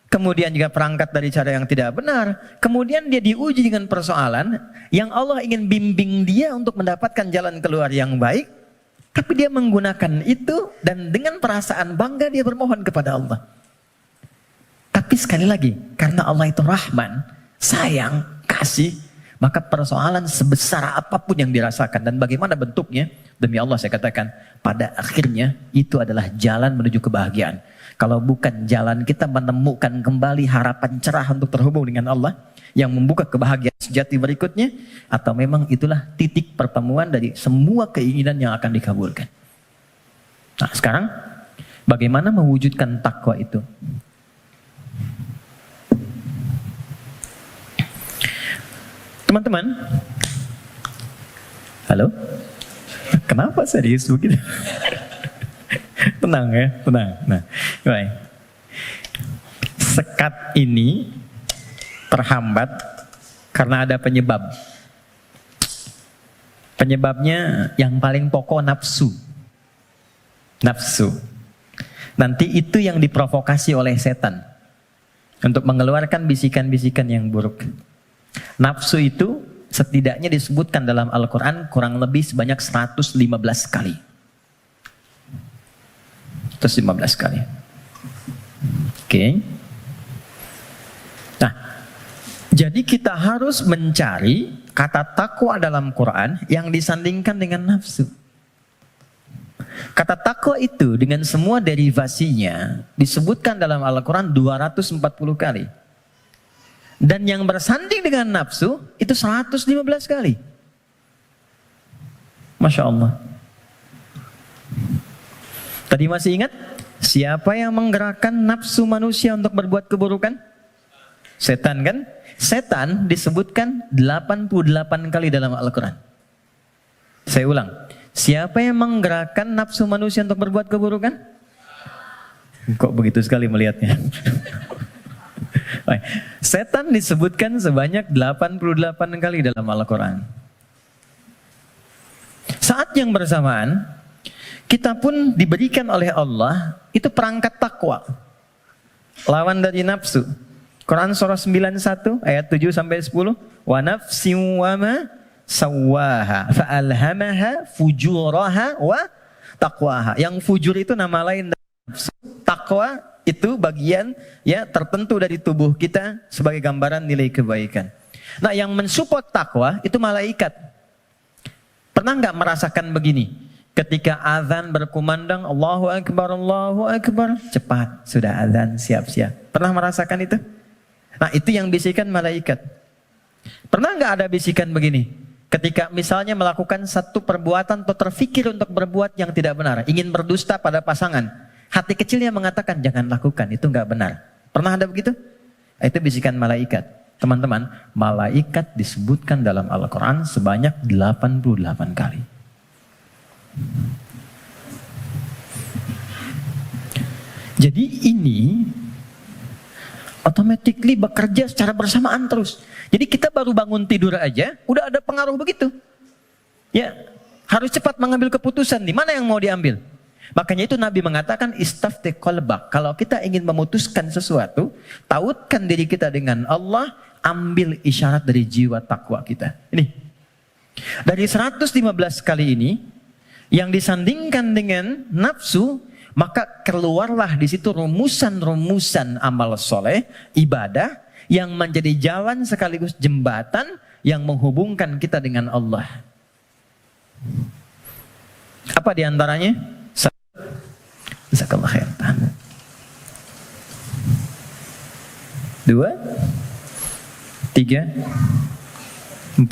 [SPEAKER 1] kemudian juga perangkat dari cara yang tidak benar, kemudian dia diuji dengan persoalan yang Allah ingin bimbing dia untuk mendapatkan jalan keluar yang baik, tapi dia menggunakan itu dan dengan perasaan bangga dia bermohon kepada Allah. Tapi sekali lagi, karena Allah itu Rahman, sayang, kasih, maka persoalan sebesar apapun yang dirasakan dan bagaimana bentuknya, demi Allah saya katakan, pada akhirnya itu adalah jalan menuju kebahagiaan. Kalau bukan jalan kita menemukan kembali harapan cerah untuk terhubung dengan Allah yang membuka kebahagiaan sejati berikutnya, atau memang itulah titik pertemuan dari semua keinginan yang akan dikabulkan. Nah sekarang bagaimana mewujudkan takwa itu? Teman-teman, halo? Kenapa serius begitu? Tenang ya, tenang. Nah, baik. Sekat ini terhambat karena ada penyebab. Penyebabnya yang paling pokok nafsu. Nafsu. Nanti itu yang diprovokasi oleh setan untuk mengeluarkan bisikan-bisikan yang buruk. Nafsu itu setidaknya disebutkan dalam Al-Quran kurang lebih sebanyak 115 kali. 115 kali. Oke. Nah, jadi kita harus mencari kata takwa dalam Quran yang disandingkan dengan nafsu. Kata takwa itu dengan semua derivasinya disebutkan dalam Al-Quran 240 kali. Dan yang bersanding dengan nafsu itu 115 kali. Masya Allah. Tadi masih ingat? Siapa yang menggerakkan nafsu manusia untuk berbuat keburukan? Setan kan? Setan disebutkan 88 kali dalam Al-Quran. Saya ulang. Siapa yang menggerakkan nafsu manusia untuk berbuat keburukan? Kok begitu sekali melihatnya? Setan disebutkan sebanyak 88 kali dalam Al-Quran. saat yang bersamaan, kita pun diberikan oleh Allah itu perangkat takwa. Lawan dari nafsu. Quran surah 91 ayat 7 sampai 10. Wa nafsin wa ma sawwaha fa'alhamaha fujuraha wa taqwaha. Yang fujur itu nama lain dari nafsu. Takwa itu bagian ya tertentu dari tubuh kita sebagai gambaran nilai kebaikan. Nah, yang mensupport takwa itu malaikat. Pernah nggak merasakan begini? Ketika azan berkumandang, Allahu Akbar, cepat sudah azan, siap-siap. Pernah merasakan itu? Nah, itu yang bisikan malaikat. Pernah nggak ada bisikan begini? Ketika misalnya melakukan satu perbuatan atau terfikir untuk berbuat yang tidak benar, ingin berdusta pada pasangan, hati kecilnya mengatakan jangan lakukan, itu nggak benar. Pernah ada begitu? Itu bisikan malaikat. Teman-teman, malaikat disebutkan dalam Al-Quran sebanyak 88 kali. Jadi ini automatically bekerja secara bersamaan terus. Jadi kita baru bangun tidur aja, udah ada pengaruh begitu. Ya, harus cepat mengambil keputusan. Di mana yang mau diambil? Makanya itu Nabi mengatakan istafti qalbak. Kalau kita ingin memutuskan sesuatu, tautkan diri kita dengan Allah, ambil isyarat dari jiwa takwa kita. Ini. Dari 115 kali ini yang disandingkan dengan nafsu, maka keluarlah di situ rumusan-rumusan amal soleh, ibadah yang menjadi jalan sekaligus jembatan yang menghubungkan kita dengan Allah. Apa diantaranya? Jazakallah khair. 2, 3, 4.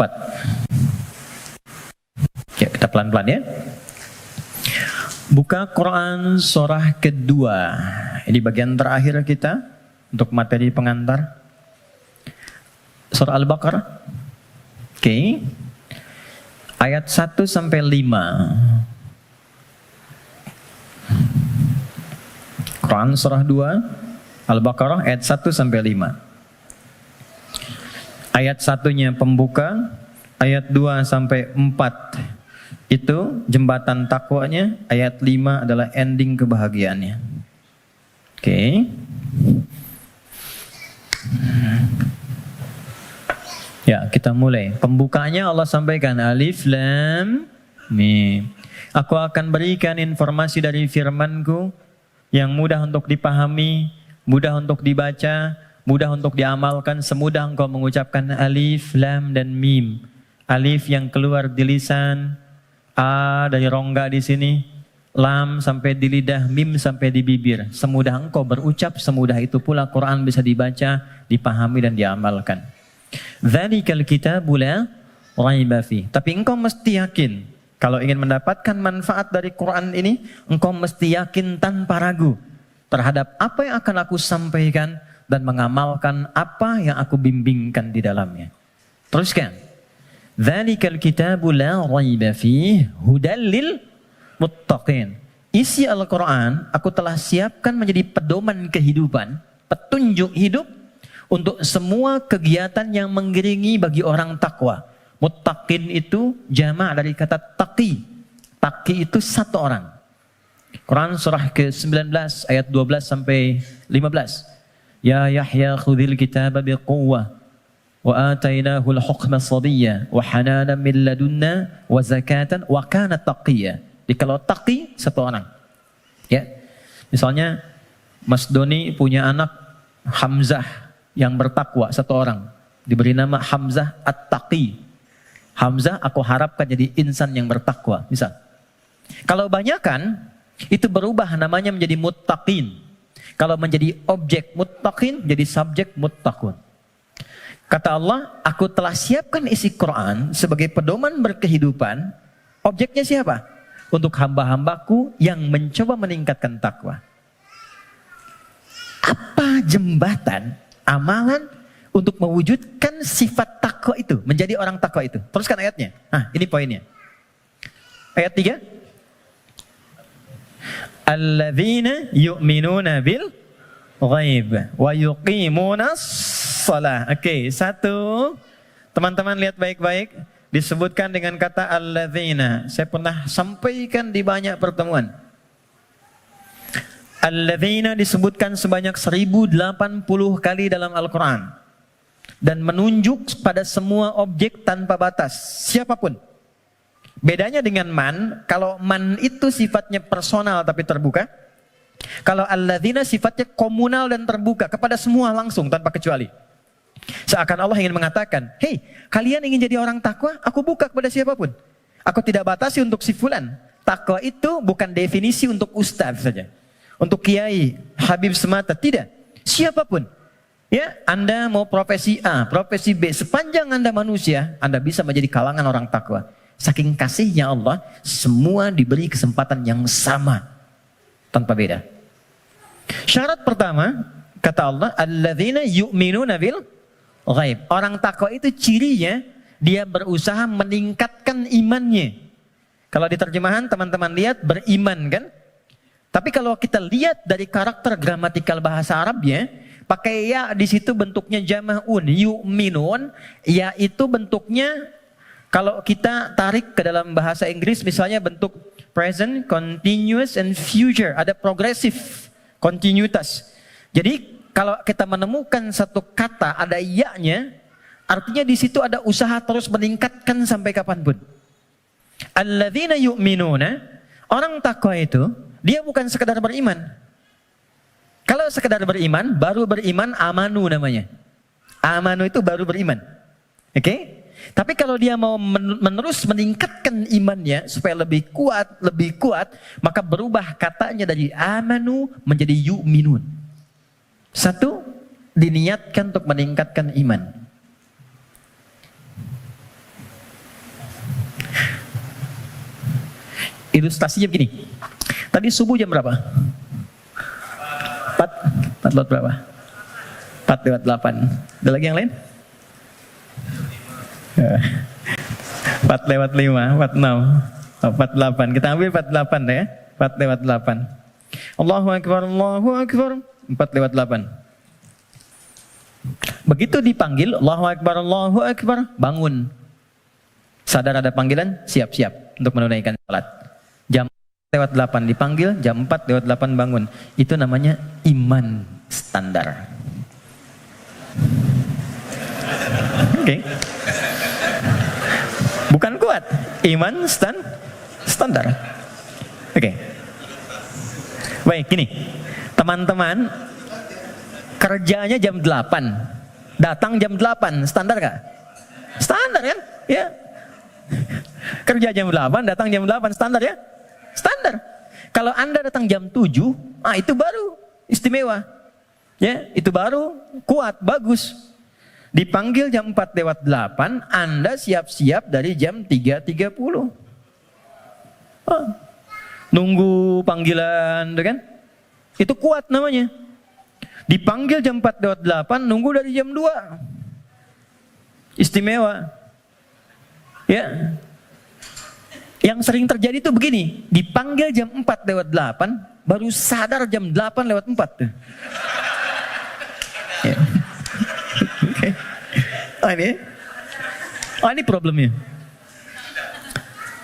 [SPEAKER 1] Ya, kita pelan-pelan ya. Buka Quran surah kedua. Ini bagian terakhir kita untuk materi pengantar. Surah Al-Baqarah. Oke. Ayat 1 sampai 5. Quran surah 2 Al-Baqarah ayat 1 sampai 5. Ayat 1-nya pembuka, ayat 2 sampai 4 itu jembatan takwanya, ayat 5 adalah ending kebahagiaannya. Oke. Ya, kita mulai. Pembukanya Allah sampaikan Alif Lam Mim. Aku akan berikan informasi dari firman-Ku yang mudah untuk dipahami, mudah untuk dibaca, mudah untuk diamalkan, semudah engkau mengucapkan alif, lam, dan mim. Alif yang keluar di lisan, a dari rongga di sini, lam sampai di lidah, mim sampai di bibir. Semudah engkau berucap, semudah itu pula Quran bisa dibaca, dipahami, dan diamalkan. Dzalikal kitabu la raiba fi. Tapi engkau mesti yakin. Kalau ingin mendapatkan manfaat dari Quran ini, engkau mesti yakin tanpa ragu terhadap apa yang akan aku sampaikan dan mengamalkan apa yang aku bimbingkan di dalamnya. Teruskan. Dzalikal kitabu la raiba fihi hudal lil muttaqin. Isi Al-Quran aku telah siapkan menjadi pedoman kehidupan, petunjuk hidup untuk semua kegiatan yang mengiringi bagi orang takwa. Muttaqin itu jamak dari kata taqi. Taqi itu satu orang. Quran surah ke-19 ayat 12 sampai 15. Ya Yahya khudhil kitaba biquwwah wa atainahu al-hukma sabiyya wa hananan min ladunna wa zakatan wa kana taqiyya. Jadi kalau taqi satu orang. Ya. Misalnya Mas Doni punya anak Hamzah yang bertakwa satu orang. Diberi nama Hamzah At-Taqi. Hamzah aku harapkan jadi insan yang bertakwa, misal. Kalau banyakan, itu berubah namanya menjadi muttaqin. Kalau menjadi objek muttaqin, jadi subjek muttaqun. Kata Allah, aku telah siapkan isi Quran sebagai pedoman berkehidupan. Objeknya siapa? Untuk hamba-hambaku yang mencoba meningkatkan takwa. Apa jembatan, amalan, untuk mewujudkan sifat takwa itu, menjadi orang takwa itu? Teruskan ayatnya. Nah, ini poinnya. Ayat 3. Alladzina yu'minuna bil ghaib wa yuqimuna shalah. Oke, 1. Teman-teman lihat baik-baik. disebutkan dengan kata alladzina. Saya pernah sampaikan di banyak pertemuan. Alladzina disebutkan sebanyak 1080 kali dalam Al-Quran. Dan menunjuk pada semua objek tanpa batas. Siapapun. Bedanya dengan man, kalau man itu sifatnya personal tapi terbuka. Kalau alladzina sifatnya komunal dan terbuka kepada semua langsung tanpa kecuali. Seakan Allah ingin mengatakan, hei, kalian ingin jadi orang takwa? Aku buka kepada siapapun. Aku tidak batasi untuk si fulan. Takwa itu bukan definisi untuk ustaz saja, untuk kiai, habib semata, tidak. Siapapun. Ya, Anda mau profesi A, profesi B, sepanjang Anda manusia, Anda bisa menjadi kalangan orang takwa. Saking kasihnya Allah, semua diberi kesempatan yang sama, tanpa beda. Syarat pertama, kata Allah, alladzina yu'minuna bil ghaib. Orang takwa itu cirinya dia berusaha meningkatkan imannya. Kalau di terjemahan teman-teman lihat beriman kan? Tapi kalau kita lihat dari karakter gramatikal bahasa Arabnya, pakai ya di situ bentuknya jama'un, yu'minun, ya itu bentuknya kalau kita tarik ke dalam bahasa Inggris misalnya bentuk present, continuous and future, ada progresif, kontinuitas. Jadi kalau kita menemukan satu kata ada ya-nya, artinya di situ ada usaha terus meningkatkan sampai kapanpun. Alladzina yu'minuna, orang takwa itu dia bukan sekedar beriman. Kalau sekedar beriman, baru beriman amanu namanya. Amanu itu baru beriman. Oke? Tapi kalau dia mau menerus meningkatkan imannya supaya lebih kuat, maka berubah katanya dari amanu menjadi yu'minun. Satu, diniatkan untuk meningkatkan iman. Ilustrasinya begini. Tadi subuh jam berapa? 4 lewat berapa? 4 lewat 8. Ada lagi yang lain? 4 lewat 5, 46, 48. Kita ambil 48 ya. 4 lewat 8. Allahu Akbar, Allahu Akbar. 4 lewat 8. Begitu dipanggil, Allahu Akbar, Allahu Akbar, bangun. Sadar ada panggilan, siap-siap untuk menunaikan salat. Jam 4 lewat 8 dipanggil, jam 4 lewat 8 bangun. Itu namanya iman standar. Oke. Bukan kuat, iman standar. Oke. Baik, gini. Teman-teman, kerjanya jam 8, datang jam 8, standar gak? Standar kan? Ya. Kerja jam 8, datang jam 8, standar ya? Standar. Kalau Anda datang jam 7, itu baru istimewa. Ya, itu baru kuat, bagus. Dipanggil jam 4 lewat 8, Anda siap-siap dari jam 3.30. Nunggu panggilan, kan? Itu kuat namanya. Dipanggil jam 4 lewat 8, nunggu dari jam 2. Istimewa. Ya. Yang sering terjadi itu begini, dipanggil jam 4 lewat 8, baru sadar jam 8 lewat 4. Ya. Okay. Ini problemnya.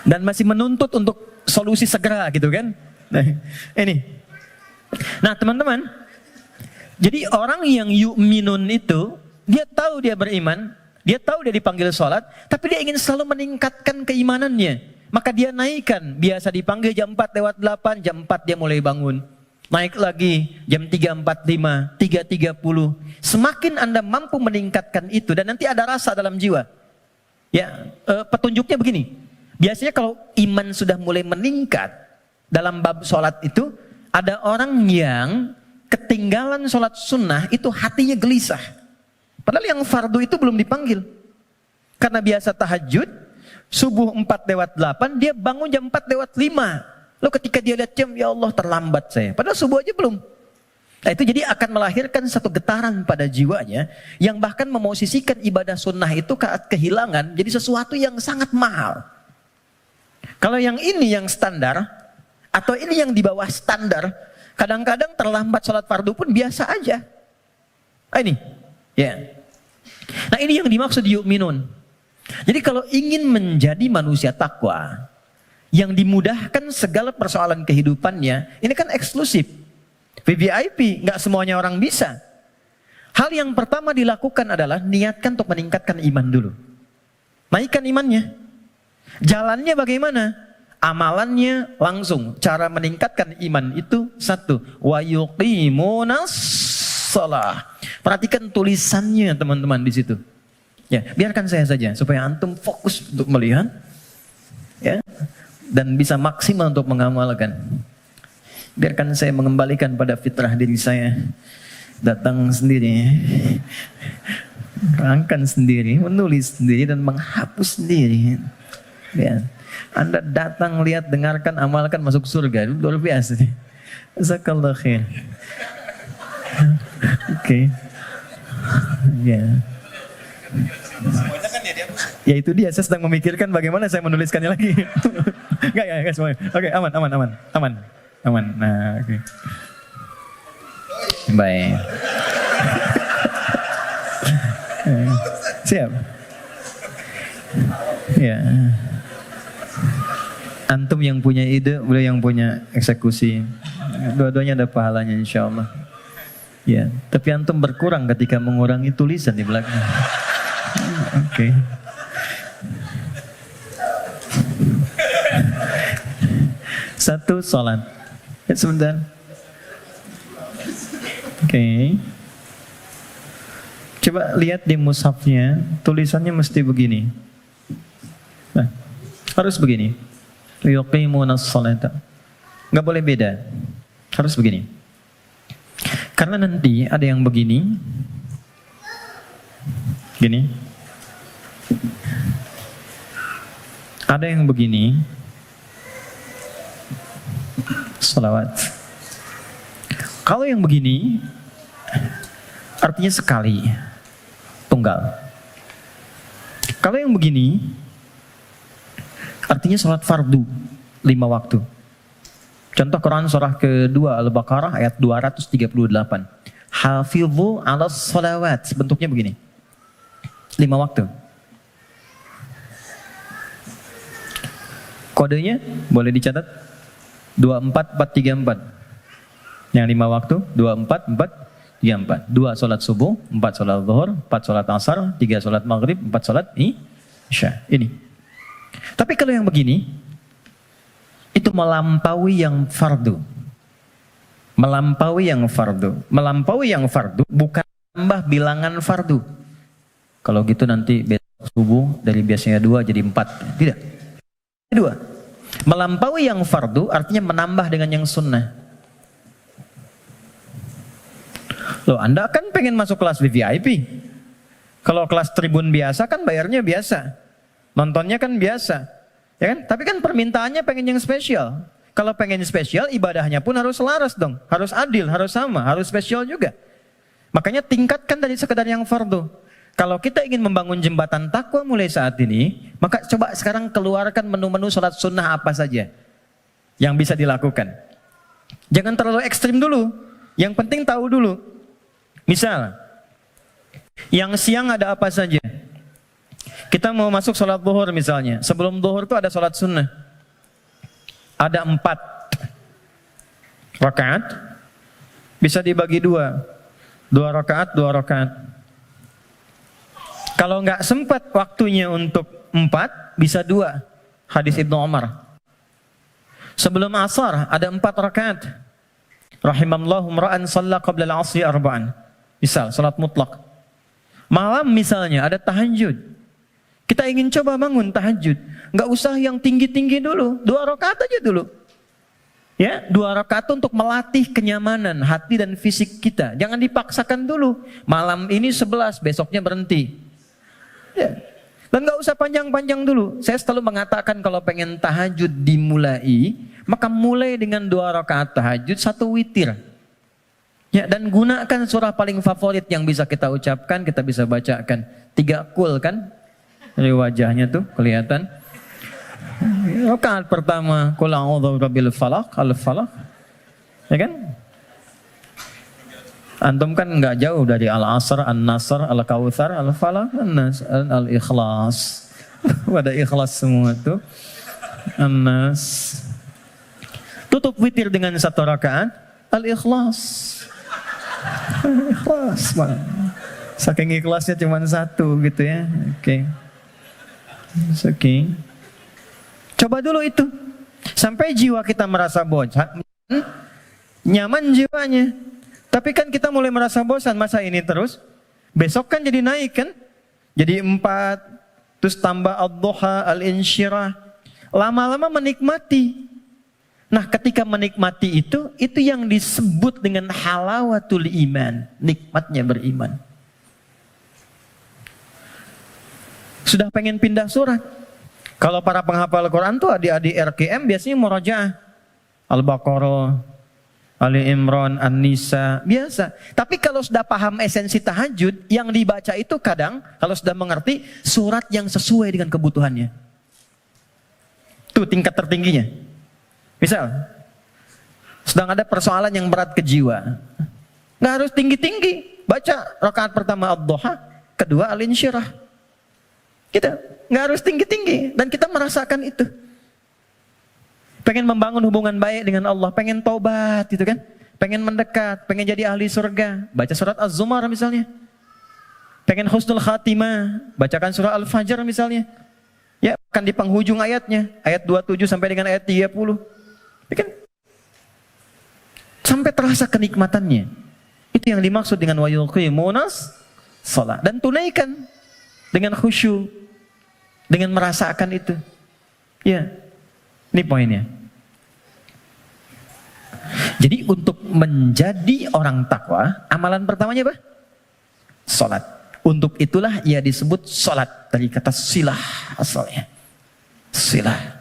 [SPEAKER 1] Dan masih menuntut untuk solusi segera gitu kan. Nah, ini. Nah teman-teman, jadi orang yang yu'minun itu, dia tahu dia beriman, dia tahu dia dipanggil sholat, tapi dia ingin selalu meningkatkan keimanannya. Maka dia naikkan, biasa dipanggil jam 4 lewat 8, jam 4 dia mulai bangun. Naik lagi jam 3.45, 3.30. Semakin Anda mampu meningkatkan itu dan nanti ada rasa dalam jiwa. Ya, petunjuknya begini. Biasanya kalau iman sudah mulai meningkat dalam bab sholat itu, ada orang yang ketinggalan sholat sunnah itu hatinya gelisah. Padahal yang fardu itu belum dipanggil. Karena biasa tahajud, subuh 4 lewat 8, dia bangun jam 4 lewat 5. Lalu ketika dia lihat jam, ya Allah terlambat saya. Padahal subuh aja belum. Nah itu jadi akan melahirkan satu getaran pada jiwanya, yang bahkan memosisikan ibadah sunnah itu kehilangan, jadi sesuatu yang sangat mahal. Kalau yang ini yang standar, atau ini yang di bawah standar, kadang-kadang terlambat sholat fardu pun biasa aja. Ini, ya. Nah ini yang dimaksud yu'minun. Jadi kalau ingin menjadi manusia takwa yang dimudahkan segala persoalan kehidupannya, ini kan eksklusif. VVIP, nggak semuanya orang bisa. Hal yang pertama dilakukan adalah niatkan untuk meningkatkan iman dulu. Naikkan imannya. Jalannya bagaimana? Amalannya langsung. Cara meningkatkan iman itu satu, wa yuqimunas shalah. Perhatikan tulisannya teman-teman di situ. Ya, biarkan saya saja supaya antum fokus untuk melihat, ya, dan bisa maksimal untuk mengamalkan. Biarkan saya mengembalikan pada fitrah diri saya. Datang sendiri, rangkan sendiri, menulis sendiri dan menghapus sendiri. Ya. Anda datang, lihat, dengarkan, amalkan, masuk surga. Luar biasa. Jazakallah khair. Oke. Ya. Ya itu dia, saya sedang memikirkan bagaimana saya menuliskannya lagi. Enggak semuanya. Oke, aman. Nah, oke. Baik. Siap. Ya. Antum yang punya ide, beliau yang punya eksekusi. Dua-duanya ada pahalanya insya Allah. Ya, tapi antum berkurang ketika mengurangi tulisan di belakang. Oke. Satu, sholat. Ya, sebentar. Oke. Coba lihat di mushafnya, tulisannya mesti begini. Nah, harus begini. Yuqimunas sholata. Enggak boleh beda. Harus begini. Karena nanti ada yang begini. Gini. Ada yang begini. Salawat. Kalau yang begini artinya sekali, tunggal. Kalau yang begini artinya sholat fardu 5 waktu. Contoh Quran surah kedua Al-Baqarah ayat 238. Hafidhu 'alas sholawat. Bentuknya begini. 5 waktu. Kodenya boleh dicatat 24434. Yang 5 waktu 24434. 2 sholat subuh, 4 sholat zuhur, 4 sholat asar, 3 sholat maghrib, 4 sholat isya. Ini. Tapi kalau yang begini, itu melampaui yang fardu. Melampaui yang fardu. Melampaui yang fardu bukan tambah bilangan fardu. Kalau gitu nanti besok subuh dari biasanya 2 jadi 4. Tidak. 2. Melampaui yang fardu artinya menambah dengan yang sunnah. Loh, Anda kan pengen masuk kelas VIP. Kalau kelas tribun biasa kan bayarnya biasa. Nontonnya kan biasa. Ya kan? Tapi kan permintaannya pengen yang spesial. Kalau pengen spesial, ibadahnya pun harus selaras dong. Harus adil, harus sama, harus spesial juga. Makanya tingkatkan dari sekedar yang fardu. Kalau kita ingin membangun jembatan takwa mulai saat ini, maka coba sekarang keluarkan menu-menu sholat sunnah apa saja yang bisa dilakukan. Jangan terlalu ekstrim dulu. Yang penting tahu dulu. Misal, yang siang ada apa saja? Kita mau masuk sholat zuhur misalnya. Sebelum zuhur itu ada sholat sunnah. Ada 4 rakaat. Bisa dibagi 2. 2 rakaat, 2 rakaat. Kalau nggak sempat waktunya untuk 4, bisa 2. Hadis Ibnu Umar. Sebelum asar ada 4 rakaat. Rahimallahu imra'an shalla qabla al-'asri arba'an. Misal, salat mutlak. Malam misalnya ada tahajud. Kita ingin coba bangun tahajud. Nggak usah yang tinggi-tinggi dulu. 2 rakaat aja dulu. Ya, 2 rakaat untuk melatih kenyamanan hati dan fisik kita. Jangan dipaksakan dulu. Malam ini 11, besoknya berhenti. Ya. Dan nggak usah panjang-panjang dulu. Saya selalu mengatakan kalau pengen tahajud dimulai, maka mulai dengan 2 rakaat tahajud, 1 witir. Ya, dan gunakan surah paling favorit yang bisa kita ucapkan, kita bisa bacakan. 3 kul kan? Dari wajahnya tuh kelihatan. Rakaat pertama, qul a'udzu birabbil falaq, al-falaq. Ya kan? Antum kan enggak jauh dari al-asr, an-nasr, al-kautsar, al-falaq, an-nas, al-ikhlas. Pada ikhlas semua tuh. An-Nas. Tutup witir dengan 1 rakaat. Al-Ikhlas. Ikhlas, Bang. Saking ikhlasnya cuma 1 gitu ya. Oke. Oke. Coba dulu itu. Sampai jiwa kita merasa bosan, nyaman jiwanya. Tapi kan kita mulai merasa bosan, masa ini terus? Besok kan jadi naik kan? Jadi 4, terus tambah ad-duha, al-insyirah. Lama-lama menikmati. Nah, ketika menikmati itu yang disebut dengan halawatul iman, nikmatnya beriman. Sudah pengen pindah surat. Kalau para penghafal Quran tuh adik-adik RKM biasanya murojaah. Al-Baqarah, Ali Imran, An-Nisa, biasa. Tapi kalau sudah paham esensi tahajud, yang dibaca itu kadang, kalau sudah mengerti, surat yang sesuai dengan kebutuhannya. Itu tingkat tertingginya. Misal, sedang ada persoalan yang berat ke jiwa. Nggak harus tinggi-tinggi. Baca rakaat pertama ad-duha, kedua al-insyirah. Kita nggak harus tinggi-tinggi. Dan kita merasakan itu. Pengen membangun hubungan baik dengan Allah, pengen taubat gitu kan. Pengen mendekat, pengen jadi ahli surga. Baca surat Az-Zumar misalnya. Pengen husnul khatimah, bacakan surah Al-Fajr misalnya. Ya, kan di penghujung ayatnya, ayat 27 sampai dengan ayat 30. Ya kan? Sampai terasa kenikmatannya. Itu yang dimaksud dengan wa yuqimunas shalah. Dan tunaikan dengan khusyuk, dengan merasakan itu. Ya. Ini poinnya. Jadi untuk menjadi orang takwa, amalan pertamanya apa? Salat. Untuk itulah ia disebut salat, dari kata silah asalnya. Silah.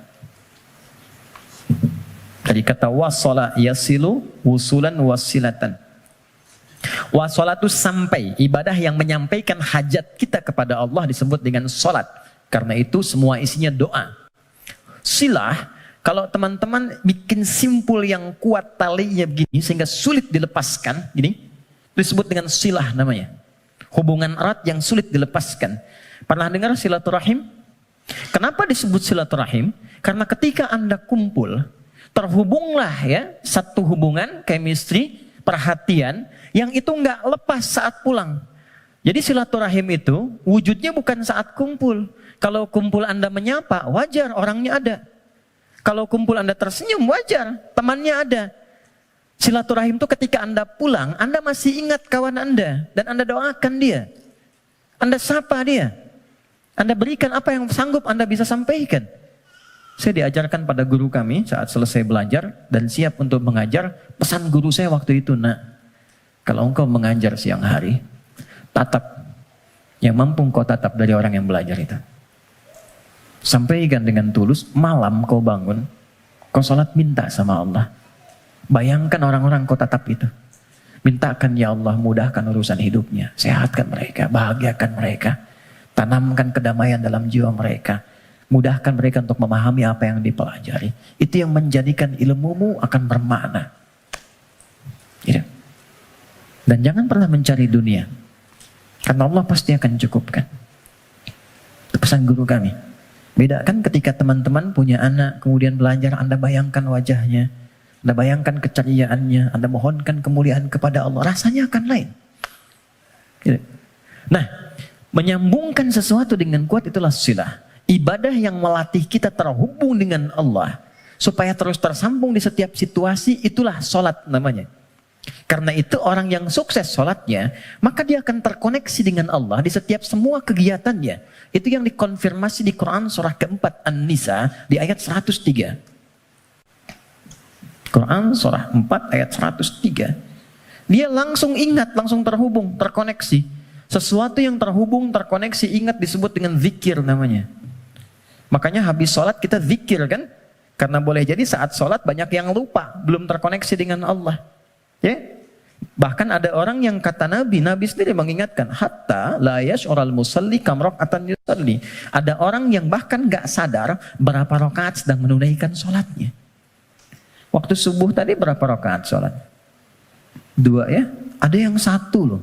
[SPEAKER 1] Dari kata wasala yasilu wusulan wasilatan. Wasala itu sampai, ibadah yang menyampaikan hajat kita kepada Allah disebut dengan salat. Karena itu semua isinya doa. Silah, kalau teman-teman bikin simpul yang kuat talinya begini sehingga sulit dilepaskan, gini, disebut dengan silah namanya. Hubungan erat yang sulit dilepaskan. Pernah dengar silaturahim? Kenapa disebut silaturahim? Karena ketika Anda kumpul, terhubunglah ya satu hubungan, chemistry, perhatian yang itu nggak lepas saat pulang. Jadi silaturahim itu wujudnya bukan saat kumpul. Kalau kumpul Anda menyapa, wajar orangnya ada. Kalau kumpul Anda tersenyum, wajar temannya ada. Silaturahim itu ketika Anda pulang, Anda masih ingat kawan Anda dan Anda doakan dia. Anda sapa dia. Anda berikan apa yang sanggup Anda bisa sampaikan. Saya diajarkan pada guru kami saat selesai belajar dan siap untuk mengajar. Pesan guru saya waktu itu, nak, kalau engkau mengajar siang hari, tatap yang mampu kau tatap dari orang yang belajar itu. Sampaikan dengan tulus, malam kau bangun, kau sholat minta sama Allah. Bayangkan orang-orang kau tatap itu. Mintakan ya Allah mudahkan urusan hidupnya, sehatkan mereka, bahagiakan mereka, tanamkan kedamaian dalam jiwa mereka. Mudahkan mereka untuk memahami apa yang dipelajari. Itu yang menjadikan ilmumu akan bermakna. Gitu. Dan jangan pernah mencari dunia. Karena Allah pasti akan cukupkan. Itu pesan guru kami. Bedakan ketika teman-teman punya anak, kemudian belajar, Anda bayangkan wajahnya. Anda bayangkan keceriaannya. Anda mohonkan kemuliaan kepada Allah. Rasanya akan lain. Gitu. Nah, menyambungkan sesuatu dengan kuat itulah silah. Ibadah yang melatih kita terhubung dengan Allah supaya terus tersambung di setiap situasi, itulah sholat namanya. Karena itu orang yang sukses sholatnya, maka dia akan terkoneksi dengan Allah di setiap semua kegiatannya. Itu yang dikonfirmasi di Quran surah keempat An-Nisa di ayat 103. Quran surah 4 ayat 103. Dia langsung ingat, langsung terhubung, terkoneksi. Sesuatu yang terhubung, terkoneksi, ingat disebut dengan zikir namanya. Makanya habis sholat kita zikir kan? Karena boleh jadi saat sholat banyak yang lupa, belum terkoneksi dengan Allah. Ya? Bahkan ada orang yang kata Nabi sendiri mengingatkan, hatta la yash'ural musalli kam raka'atan yusalli. Ada orang yang bahkan gak sadar berapa rakaat sedang menunaikan sholatnya. Waktu subuh tadi berapa rakaat sholat? 2 ya? Ada yang 1 loh.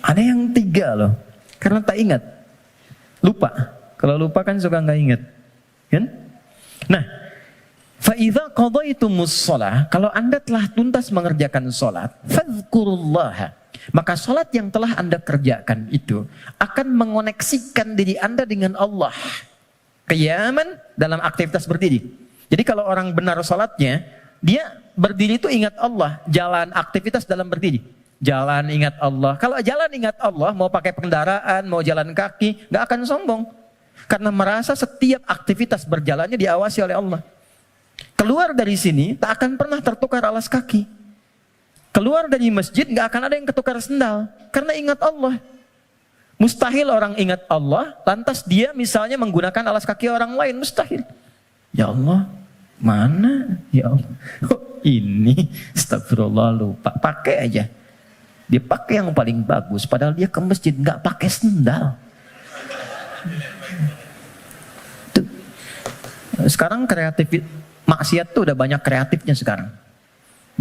[SPEAKER 1] Ada yang 3 loh. Karena tak ingat. Lupa. Kalau lupa kan suka nggak ingat. Kan? Nah, فَإِذَا قَضَيْتُمُ الصَّلَاةَ, kalau Anda telah tuntas mengerjakan sholat, فَاذْكُرُوا, maka sholat yang telah Anda kerjakan itu akan mengoneksikan diri Anda dengan Allah. Qiyaman, dalam aktivitas berdiri. Jadi kalau orang benar sholatnya, dia berdiri itu ingat Allah. Jalan aktivitas dalam berdiri. Jalan ingat Allah. Kalau jalan ingat Allah, mau pakai kendaraan, mau jalan kaki, gak akan sombong. Karena merasa setiap aktivitas berjalannya diawasi oleh Allah. Keluar dari sini, tak akan pernah tertukar alas kaki. Keluar dari masjid, gak akan ada yang ketukar sendal. Karena ingat Allah. Mustahil orang ingat Allah, lantas dia misalnya menggunakan alas kaki orang lain. Mustahil. Ya Allah, mana? Ya Allah. Oh, ini, astagfirullah, lupa. Pakai aja. Dia pakai yang paling bagus, padahal dia ke masjid gak pakai sendal. Tuh. Sekarang kreatif, maksiat tuh udah banyak kreatifnya sekarang.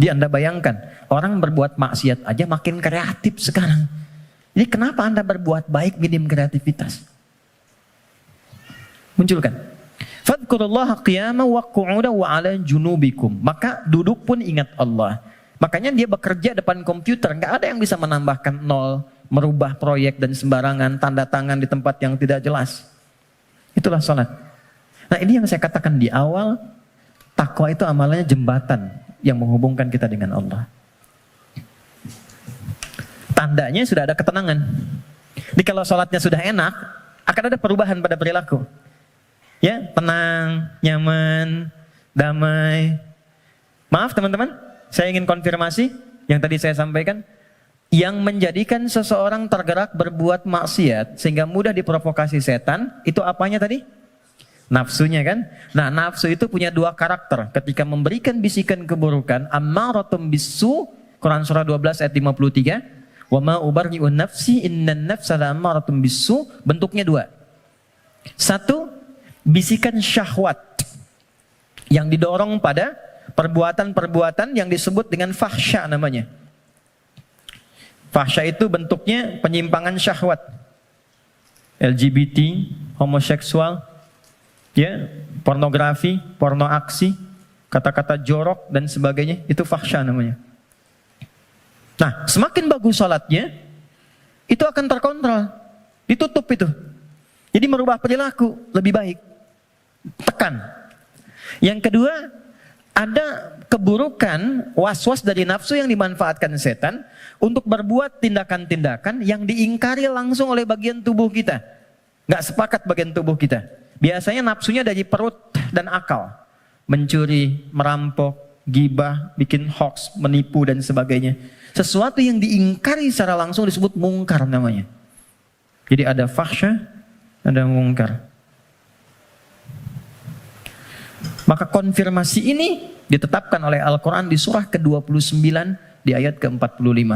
[SPEAKER 1] Jadi Anda bayangkan, orang berbuat maksiat aja makin kreatif sekarang. Jadi kenapa Anda berbuat baik minim kreativitas? Munculkan. Fadhkurullaha qiyaman wa qu'udan wa 'ala junubikum. Maka duduk pun ingat Allah. Makanya dia bekerja depan komputer, nggak ada yang bisa menambahkan nol, merubah proyek dan sembarangan, tanda tangan di tempat yang tidak jelas. Itulah sholat. Nah, ini yang saya katakan di awal, takwa itu amalannya jembatan yang menghubungkan kita dengan Allah. Tandanya sudah ada ketenangan. Jadi kalau sholatnya sudah enak, akan ada perubahan pada perilaku. Ya, tenang, nyaman, damai. Maaf teman-teman, saya ingin konfirmasi yang tadi saya sampaikan. Yang menjadikan seseorang tergerak berbuat maksiat sehingga mudah diprovokasi setan, itu apanya tadi? Nafsunya kan? Nah, nafsu itu punya dua karakter. Ketika memberikan bisikan keburukan, ammaratum bisu, Quran surah 12 ayat 53. Wa ma ubarri'un nafsi innan nafsa la'ammaratun bisu, bentuknya dua. Satu, bisikan syahwat yang didorong pada perbuatan-perbuatan yang disebut dengan fahsya namanya. Fahsya itu bentuknya penyimpangan syahwat. LGBT, homoseksual, ya, pornografi, porno aksi, kata-kata jorok dan sebagainya, itu fahsya namanya. Nah, semakin bagus sholatnya, itu akan terkontrol, ditutup itu. Jadi merubah perilaku lebih baik. Tekan. Yang kedua, ada keburukan, was-was dari nafsu yang dimanfaatkan setan untuk berbuat tindakan-tindakan yang diingkari langsung oleh bagian tubuh kita. Nggak sepakat bagian tubuh kita. Biasanya nafsunya dari perut dan akal. Mencuri, merampok, gibah, bikin hoax, menipu dan sebagainya. Sesuatu yang diingkari secara langsung disebut mungkar namanya. Jadi ada fahsya, ada mungkar. Maka konfirmasi ini ditetapkan oleh Al-Quran di surah ke-29 di ayat ke-45.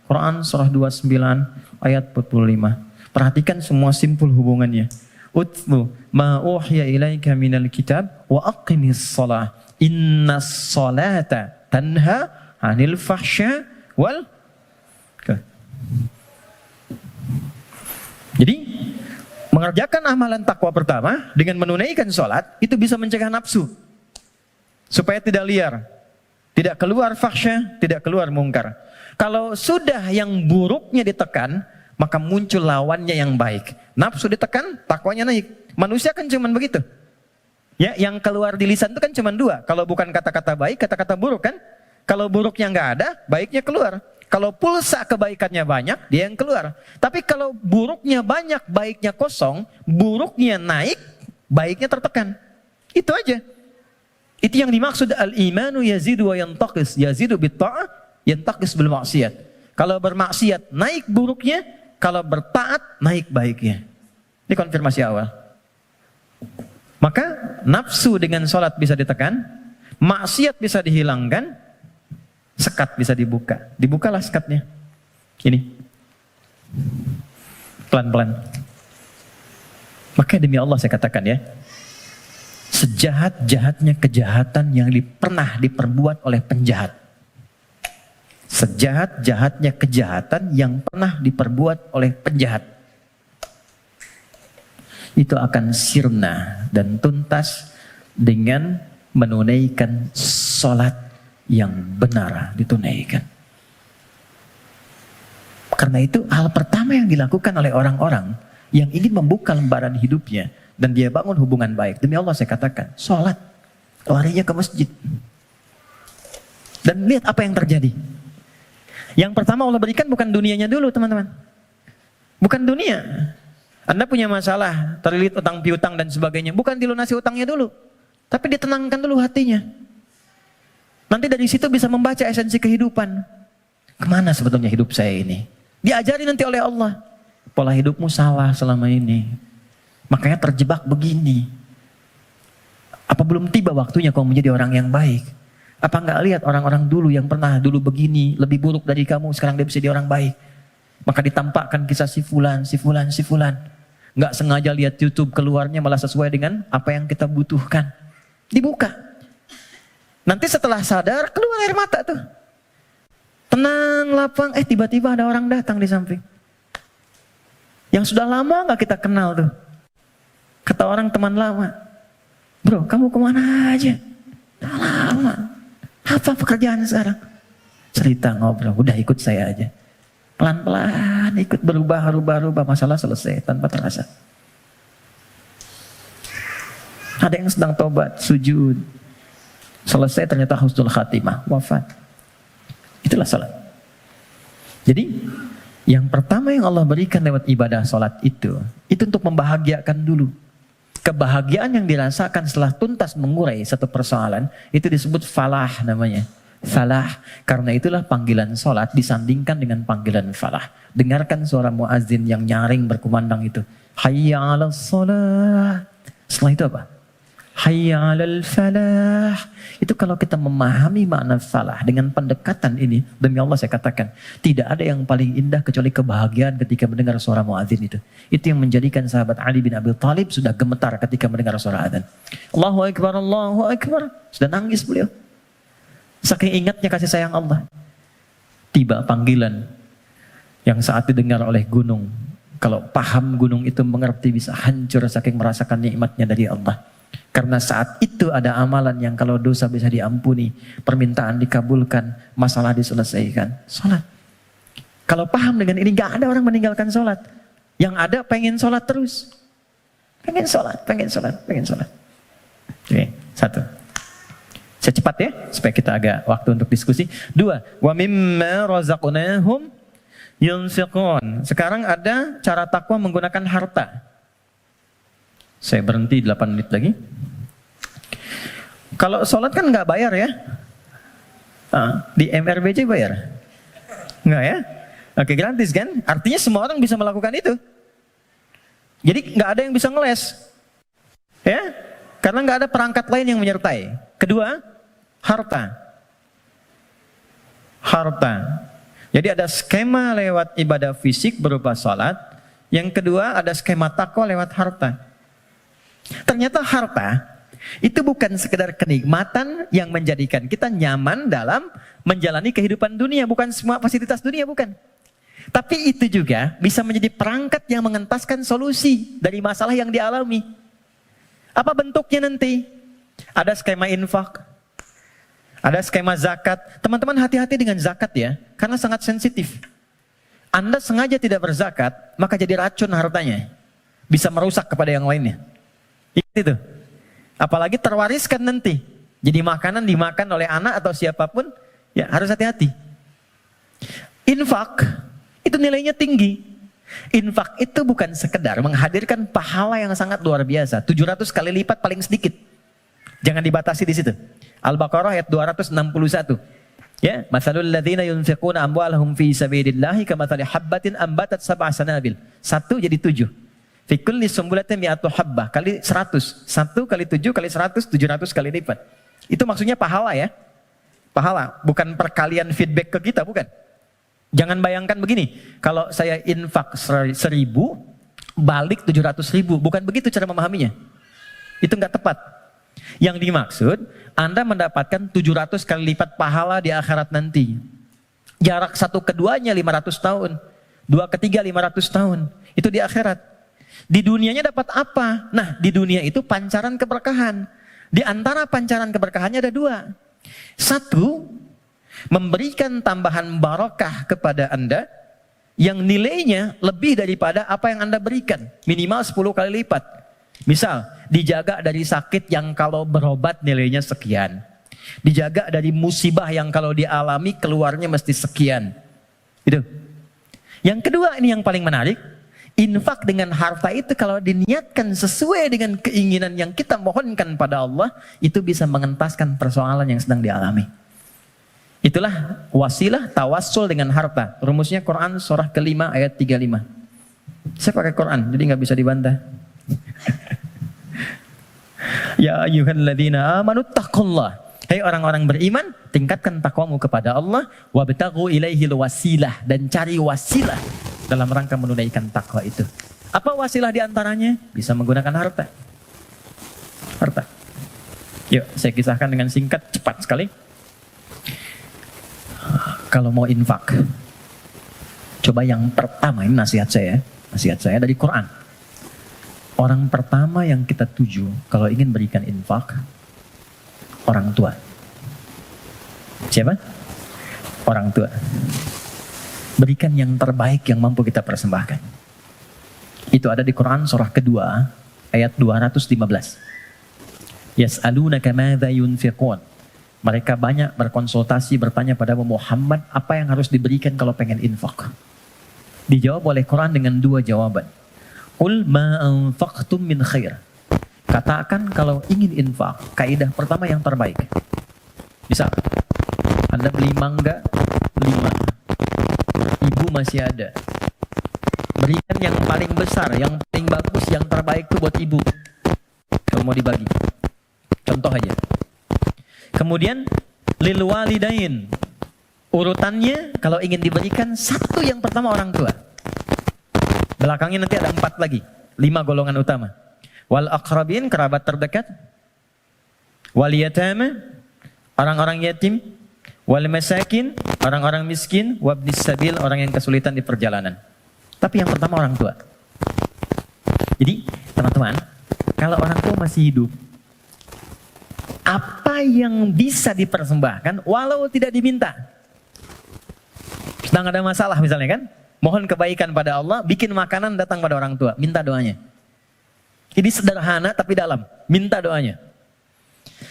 [SPEAKER 1] Quran surah 29 ayat 45. Perhatikan semua simpul hubungannya. Utlu ma uhiya ilaika minal kitab wa aqimis shalah. Innas salata tanha 'anil fahsya wal. Jadi mengerjakan amalan takwa pertama dengan menunaikan sholat itu bisa mencegah nafsu supaya tidak liar, tidak keluar fahsya, tidak keluar mungkar. Kalau sudah yang buruknya ditekan, maka muncul lawannya yang baik. Nafsu ditekan, takwanya naik. Manusia kan cuma begitu. Ya, yang keluar di lisan itu kan cuma dua. Kalau bukan kata-kata baik, kata-kata buruk kan. Kalau buruknya nggak ada, baiknya keluar. Kalau pulsa kebaikannya banyak, dia yang keluar. Tapi kalau buruknya banyak, baiknya kosong, buruknya naik, baiknya tertekan. Itu aja. Itu yang dimaksud al-imanu yazidu wa yantaqis. Yazidu bitta'ah, yantaqis bil maksiat. Kalau bermaksiat, naik buruknya. Kalau bertaat, naik baiknya. Ini konfirmasi awal. Maka nafsu dengan sholat bisa ditekan, maksiat bisa dihilangkan, sekat bisa dibuka. Dibukalah sekatnya. Ini. Pelan-pelan. Maka demi Allah saya katakan ya, sejahat-jahatnya kejahatan yang pernah diperbuat oleh penjahat. Sejahat-jahatnya kejahatan yang pernah diperbuat oleh penjahat. itu akan sirna dan tuntas dengan menunaikan sholat yang benar ditunaikan. Karena itu hal pertama yang dilakukan oleh orang-orang yang ingin membuka lembaran hidupnya dan dia bangun hubungan baik. Demi Allah saya katakan, sholat, larinya ke masjid. Dan lihat apa yang terjadi. Yang pertama Allah berikan bukan dunianya dulu teman-teman. Bukan dunia. Anda punya masalah, terlilit utang piutang dan sebagainya. Bukan dilunasi utangnya dulu. Tapi ditenangkan dulu hatinya. Nanti dari situ bisa membaca esensi kehidupan. Kemana sebetulnya hidup saya ini? Diajari nanti oleh Allah. Pola hidupmu salah selama ini. Makanya terjebak begini. Apa belum tiba waktunya kau menjadi orang yang baik? Apa enggak lihat orang-orang dulu yang pernah dulu begini, lebih buruk dari kamu, sekarang dia bisa jadi orang baik. Maka ditampakkan kisah si fulan. Nggak sengaja lihat YouTube, keluarnya malah sesuai dengan apa yang kita butuhkan. Dibuka. Nanti setelah sadar, keluar air mata tuh. Tenang, lapang, tiba-tiba ada orang datang di samping. Yang sudah lama nggak kita kenal tuh. Kata orang teman lama, bro kamu kemana aja? Udah lama. Apa pekerjaan sekarang? Cerita ngobrol, udah ikut saya aja. Pelan-pelan ikut berubah, masalah selesai tanpa terasa. Ada yang sedang tobat, sujud. Selesai ternyata husnul khatimah, wafat. Itulah salat. Jadi yang pertama yang Allah berikan lewat ibadah salat itu untuk membahagiakan dulu. Kebahagiaan yang dirasakan setelah tuntas mengurai satu persoalan itu disebut falah namanya. Falah, karena itulah panggilan sholat disandingkan dengan panggilan falah. Dengarkan suara muazzin yang nyaring berkumandang itu. Hayya 'alas shalah. Setelah itu apa? Hayya 'alal falah. Itu kalau kita memahami makna falah dengan pendekatan ini, demi Allah saya katakan, tidak ada yang paling indah kecuali kebahagiaan ketika mendengar suara muazzin itu. Itu yang menjadikan sahabat Ali bin Abi Thalib sudah gemetar ketika mendengar suara adzan. Allahu Akbar, Allahu Akbar. Sudah nangis beliau. Saking ingatnya kasih sayang Allah. Tiba panggilan yang saat didengar oleh gunung. Kalau paham gunung itu mengerti bisa hancur saking merasakan nikmatnya dari Allah. Karena saat itu ada amalan yang kalau dosa bisa diampuni, permintaan dikabulkan, masalah diselesaikan. Sholat. Kalau paham dengan ini, gak ada orang meninggalkan sholat. Yang ada pengen sholat terus. Pengen sholat. Oke, satu. Saya cepat ya, supaya kita agak waktu untuk diskusi. Dua, wa mimma razaqnahum yunfiqun. Sekarang ada cara takwa menggunakan harta. Saya berhenti 8 menit lagi. Kalau sholat kan nggak bayar ya? Di MRBC bayar? Nggak ya? Oke, gratis kan? Artinya semua orang bisa melakukan itu. Jadi nggak ada yang bisa ngeles. Ya? Karena nggak ada perangkat lain yang menyertai. Kedua, harta. Jadi ada skema lewat ibadah fisik berupa sholat. Yang kedua ada skema takwa lewat harta. Ternyata harta itu bukan sekedar kenikmatan yang menjadikan kita nyaman dalam menjalani kehidupan dunia. Bukan semua fasilitas dunia, bukan. Tapi itu juga bisa menjadi perangkat yang mengentaskan solusi dari masalah yang dialami. Apa bentuknya nanti? Ada skema infak. Ada skema zakat. Teman-teman hati-hati dengan zakat ya, karena sangat sensitif. Anda sengaja tidak berzakat, maka jadi racun hartanya. Bisa merusak kepada yang lainnya. Itu. Apalagi terwariskan nanti. Jadi makanan dimakan oleh anak atau siapapun, ya harus hati-hati. Infak, itu nilainya tinggi. Infak itu bukan sekedar menghadirkan pahala yang sangat luar biasa. 700 kali lipat paling sedikit. Jangan dibatasi di situ. Al-Baqarah ayat 261. Ya, masalul ladzina yunfiquna amwalahum fi sabilillahi kamathali habbatin ambatat sab'a sanabil. 1 jadi 7. Fi kulli sumbulatin mi'atu habbah kali 100. 1 kali 7 kali 100, 700 kali lipat. Itu maksudnya pahala ya. Pahala, bukan perkalian feedback ke kita, bukan. Jangan bayangkan begini, kalau saya infak 1.000, balik 700.000. Bukan begitu cara memahaminya. Itu nggak tepat. Yang dimaksud, Anda mendapatkan 700 kali lipat pahala di akhirat nanti. Jarak 1 ke 2-nya 500 tahun. 2 ke 3 500 tahun. Itu di akhirat. Di dunianya dapat apa? Nah, di dunia itu pancaran keberkahan. Di antara pancaran keberkahannya ada dua. Satu, memberikan tambahan barakah kepada Anda yang nilainya lebih daripada apa yang Anda berikan. Minimal 10 kali lipat. Misal, dijaga dari sakit yang kalau berobat nilainya sekian. Dijaga dari musibah yang kalau dialami keluarnya mesti sekian. Itu. Yang kedua, ini yang paling menarik. Infak dengan harta itu kalau diniatkan sesuai dengan keinginan yang kita mohonkan pada Allah, itu bisa mengentaskan persoalan yang sedang dialami. Itulah wasilah tawassul dengan harta. Rumusnya Quran surah ke-5 ayat 35. Saya pakai Quran, jadi nggak bisa dibantah. Ya ayyuhalladzina amanu taqullah. Hai orang-orang beriman, tingkatkan takwamu kepada Allah, wabtaghu ilaihil wasilah, dan cari wasilah dalam rangka menunaikan takwa itu. Apa wasilah diantaranya? Bisa menggunakan harta. Harta. Yuk, saya kisahkan dengan singkat, cepat sekali. Kalau mau infak, coba yang pertama, ini nasihat saya dari Quran. Orang pertama yang kita tuju kalau ingin berikan infak, orang tua. Siapa? Orang tua. Berikan yang terbaik yang mampu kita persembahkan. Itu ada di Quran surah kedua ayat 215. Yas'alunaka madza yunfiqun. Mereka banyak berkonsultasi bertanya pada Muhammad apa yang harus diberikan kalau pengen infak. Dijawab oleh Quran dengan dua jawaban. Qul ma anfaqtum min khair. Katakan kalau ingin infak, kaidah pertama yang terbaik. Misal, Anda beli mangga 5. Ibu masih ada. Berikan yang paling besar, yang paling bagus, yang terbaik itu buat ibu. Kalau mau dibagi. Contoh aja. Kemudian lil walidain. Urutannya kalau ingin diberikan satu yang pertama orang tua. Belakangnya nanti ada 4 lagi. 5 golongan utama. Wal aqrabin, kerabat terdekat. Wal yatama, orang-orang yatim. Wal masakin, orang-orang miskin. Wabnis sabil, orang yang kesulitan di perjalanan. Tapi yang pertama orang tua. Jadi teman-teman, kalau orang tua masih hidup, apa yang bisa dipersembahkan walau tidak diminta. Sedang ada masalah misalnya kan, mohon kebaikan pada Allah, bikin makanan datang pada orang tua, minta doanya. Ini sederhana tapi dalam, minta doanya.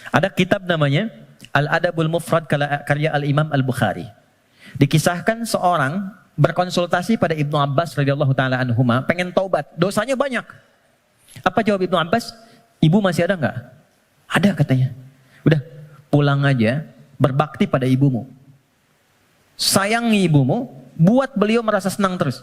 [SPEAKER 1] Ada kitab namanya Al-Adabul Mufrad karya Al-Imam Al-Bukhari. Dikisahkan seorang berkonsultasi pada Ibnu Abbas radhiyallahu taala anhuma, pengen taubat, dosanya banyak. Apa jawab Ibnu Abbas? Ibu masih ada enggak? Ada katanya. Udah, pulang aja, berbakti pada ibumu. Sayangi ibumu, buat beliau merasa senang terus.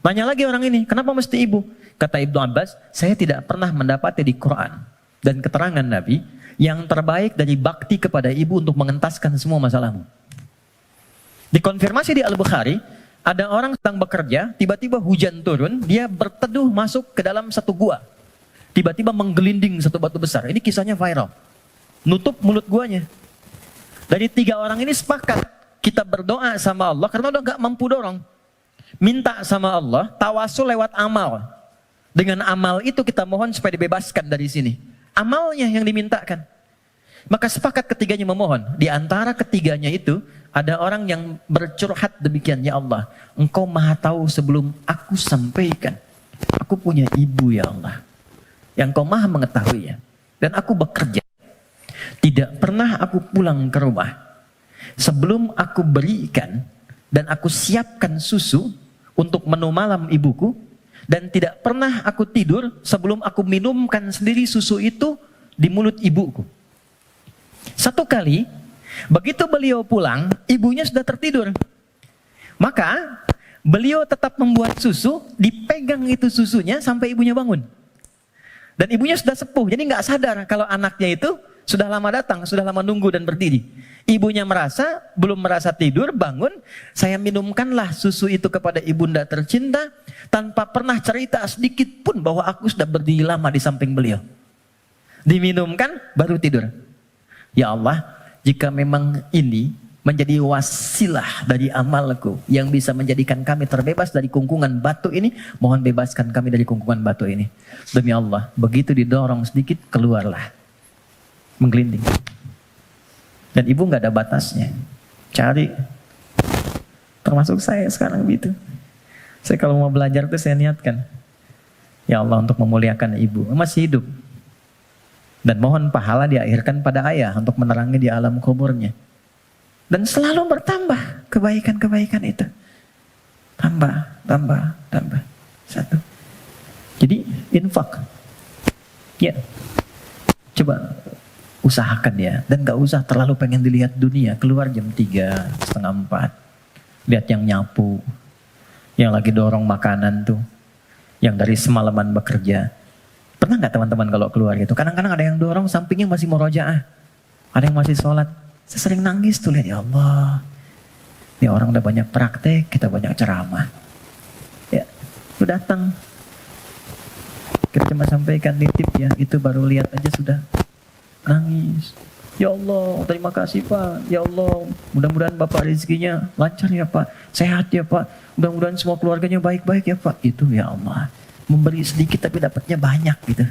[SPEAKER 1] Tanya lagi orang ini, kenapa mesti ibu? Kata Ibnu Abbas, saya tidak pernah mendapati di Quran dan keterangan Nabi yang terbaik dari bakti kepada ibu untuk mengentaskan semua masalahmu. Dikonfirmasi di Al-Bukhari, ada orang sedang bekerja, tiba-tiba hujan turun, dia berteduh masuk ke dalam satu gua. Tiba-tiba menggelinding satu batu besar. Ini kisahnya viral. Nutup mulut guanya. Dari 3 orang ini sepakat, kita berdoa sama Allah karena udah gak mampu dorong. Minta sama Allah, tawasul lewat amal. Dengan amal itu kita mohon supaya dibebaskan dari sini. Amalnya yang dimintakan. Maka sepakat ketiganya memohon. Di antara ketiganya itu, ada orang yang bercurhat demikian, ya Allah, Engkau maha tahu sebelum aku sampaikan. Aku punya ibu ya Allah, yang Kau maha mengetahuinya. Dan aku bekerja. Tidak pernah aku pulang ke rumah sebelum aku berikan dan aku siapkan susu untuk menu malam ibuku. Dan tidak pernah aku tidur sebelum aku minumkan sendiri susu itu di mulut ibuku. Satu kali, begitu beliau pulang, ibunya sudah tertidur. Maka, beliau tetap membuat susu, dipegang itu susunya sampai ibunya bangun. Dan ibunya sudah sepuh, jadi nggak sadar kalau anaknya itu sudah lama datang, sudah lama nunggu dan berdiri. Ibunya belum merasa tidur, bangun, saya minumkanlah susu itu kepada ibunda tercinta, tanpa pernah cerita sedikit pun bahwa aku sudah berdiri lama di samping beliau. Diminumkan, baru tidur. Ya Allah, jika memang ini menjadi wasilah dari amalku yang bisa menjadikan kami terbebas dari kungkungan batu ini, mohon bebaskan kami dari kungkungan batu ini. Demi Allah, begitu didorong sedikit, keluarlah. Menggelinding. Dan ibu nggak ada batasnya. Cari. Termasuk saya sekarang gitu. Saya kalau mau belajar tuh saya niatkan, ya Allah, untuk memuliakan ibu. Masih hidup. Dan mohon pahala diakhirkan pada ayah untuk menerangi di alam kuburnya. Dan selalu bertambah kebaikan-kebaikan itu. Tambah. Satu. Jadi infak. Ya. Coba usahakan ya. Dan gak usah terlalu pengen dilihat dunia. Keluar jam 3, setengah 4. Lihat yang nyapu. Yang lagi dorong makanan tuh. Yang dari semalaman bekerja. Pernah gak teman-teman kalau keluar gitu? Kadang-kadang ada yang dorong sampingnya masih murojaah. Ada yang masih sholat. Saya sering nangis tuh lihat, ya Allah. Ini orang udah banyak praktek, kita banyak ceramah. Ya, lu datang. Kita cuma sampaikan nitip ya, itu baru lihat aja sudah nangis. Ya Allah, terima kasih Pak. Ya Allah, mudah-mudahan Bapak rezekinya lancar ya Pak. Sehat ya Pak. Mudah-mudahan semua keluarganya baik-baik ya Pak. Itu ya Allah. Memberi sedikit tapi dapatnya banyak gitu.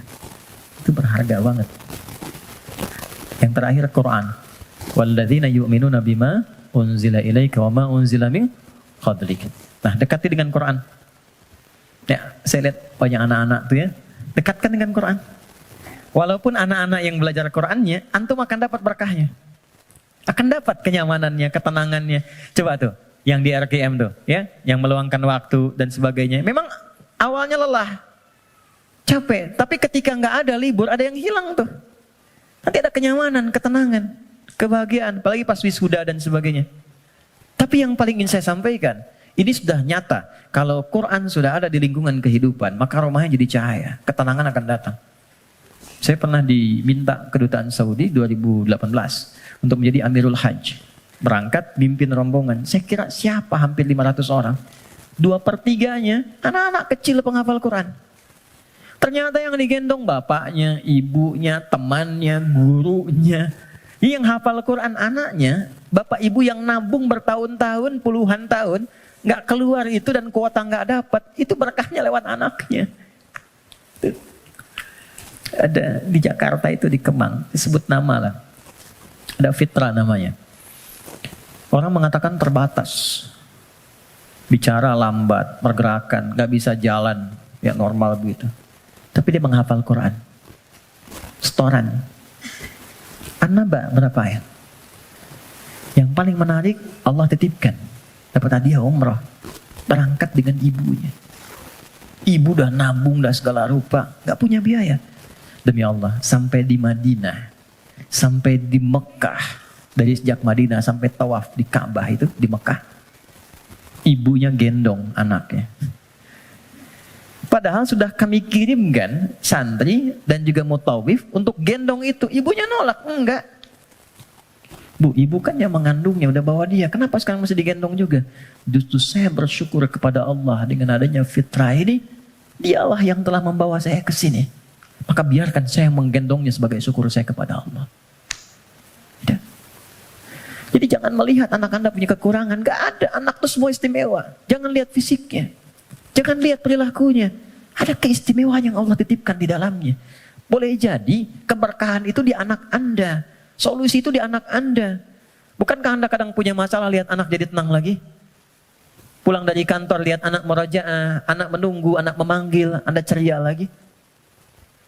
[SPEAKER 1] Itu berharga banget. Yang terakhir Quran. Walladzina yu'minuna bima unzila ilaika wa ma unzila min qablik. Nah, dekati dengan Quran. Ya, saya lihat banyak anak-anak tuh ya. Dekatkan dengan Quran. Walaupun anak-anak yang belajar Qurannya, antum akan dapat berkahnya. Akan dapat kenyamanannya, ketenangannya. Coba tuh, yang di RKM tuh, ya, yang meluangkan waktu dan sebagainya. Memang awalnya lelah, capek, tapi ketika nggak ada libur, ada yang hilang tuh. Nanti ada kenyamanan, ketenangan, kebahagiaan, apalagi pas wisuda dan sebagainya. Tapi yang paling ingin saya sampaikan, ini sudah nyata. Kalau Quran sudah ada di lingkungan kehidupan, maka rumahnya jadi cahaya, ketenangan akan datang. Saya pernah diminta kedutaan Saudi 2018 untuk menjadi Amirul Hajj. Berangkat, mimpin rombongan. Saya kira siapa hampir 500 orang. 2/3-nya anak-anak kecil penghafal Quran. Ternyata yang digendong bapaknya, ibunya, temannya, gurunya. Yang hafal Quran anaknya, bapak ibu yang nabung bertahun-tahun, puluhan tahun, nggak keluar itu dan kuota nggak dapat, itu berkahnya lewat anaknya. Ada di Jakarta itu di Kemang, disebut nama lah. Ada Fitra namanya. Orang mengatakan terbatas. Bicara lambat, pergerakan, nggak bisa jalan, ya normal begitu. Tapi dia menghafal Quran. Setoran. An-Naba berapa ayat? Yang paling menarik, Allah titipkan. Dapat hadiah umrah. Berangkat dengan ibunya. Ibu udah nabung, udah segala rupa. Gak punya biaya. Demi Allah, sampai di Madinah. Sampai di Mekah. Dari sejak Madinah sampai tawaf di Ka'bah itu, di Mekah. Ibunya gendong anaknya. Padahal sudah kami kirimkan santri dan juga mutawif untuk gendong itu. Ibunya nolak, enggak. Bu, ibu kan yang mengandungnya, udah bawa dia. Kenapa sekarang masih digendong juga? Justru saya bersyukur kepada Allah dengan adanya fitrah ini. Dialah yang telah membawa saya ke sini. Maka biarkan saya menggendongnya sebagai syukur saya kepada Allah. Ya. Jadi jangan melihat anak Anda punya kekurangan. Gak ada, anak itu semua istimewa. Jangan lihat fisiknya. Jangan lihat perilakunya. Ada keistimewaan yang Allah titipkan di dalamnya. Boleh jadi keberkahan itu di anak Anda. Solusi itu di anak Anda. Bukankah Anda kadang punya masalah lihat anak jadi tenang lagi? Pulang dari kantor lihat anak merajaah, anak menunggu, anak memanggil, Anda ceria lagi.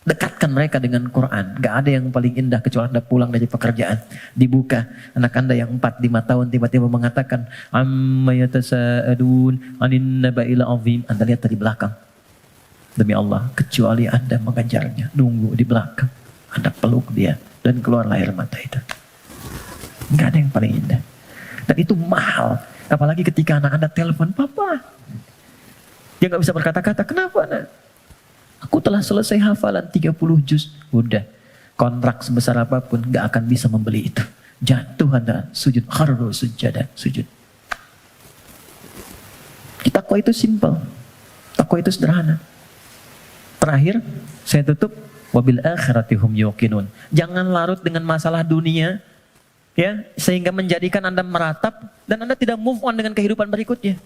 [SPEAKER 1] Dekatkan mereka dengan Quran. Gak ada yang paling indah kecuali Anda pulang dari pekerjaan. Dibuka. Anak Anda yang 4-5 tahun tiba-tiba mengatakan, amma yatasa'adun anin naba'il azim. Anda lihat dari belakang. Demi Allah, kecuali Anda mengejarnya. Nunggu di belakang. Anda peluk dia. Dan keluarlah air mata itu. Gak ada yang paling indah. Dan itu mahal. Apalagi ketika anak Anda telepon, Papa. Dia gak bisa berkata-kata. Kenapa nak? Aku telah selesai hafalan 30 juz. Udah. Kontrak sebesar apapun gak akan bisa membeli itu. Jatuh Anda sujud. Kharru sujada. Sujud. Takwa itu simple. Takwa itu sederhana. Terakhir, saya tutup. Wabil akhirati hum yuqinun. Jangan larut dengan masalah dunia. Ya, sehingga menjadikan Anda meratap dan Anda tidak move on dengan kehidupan berikutnya.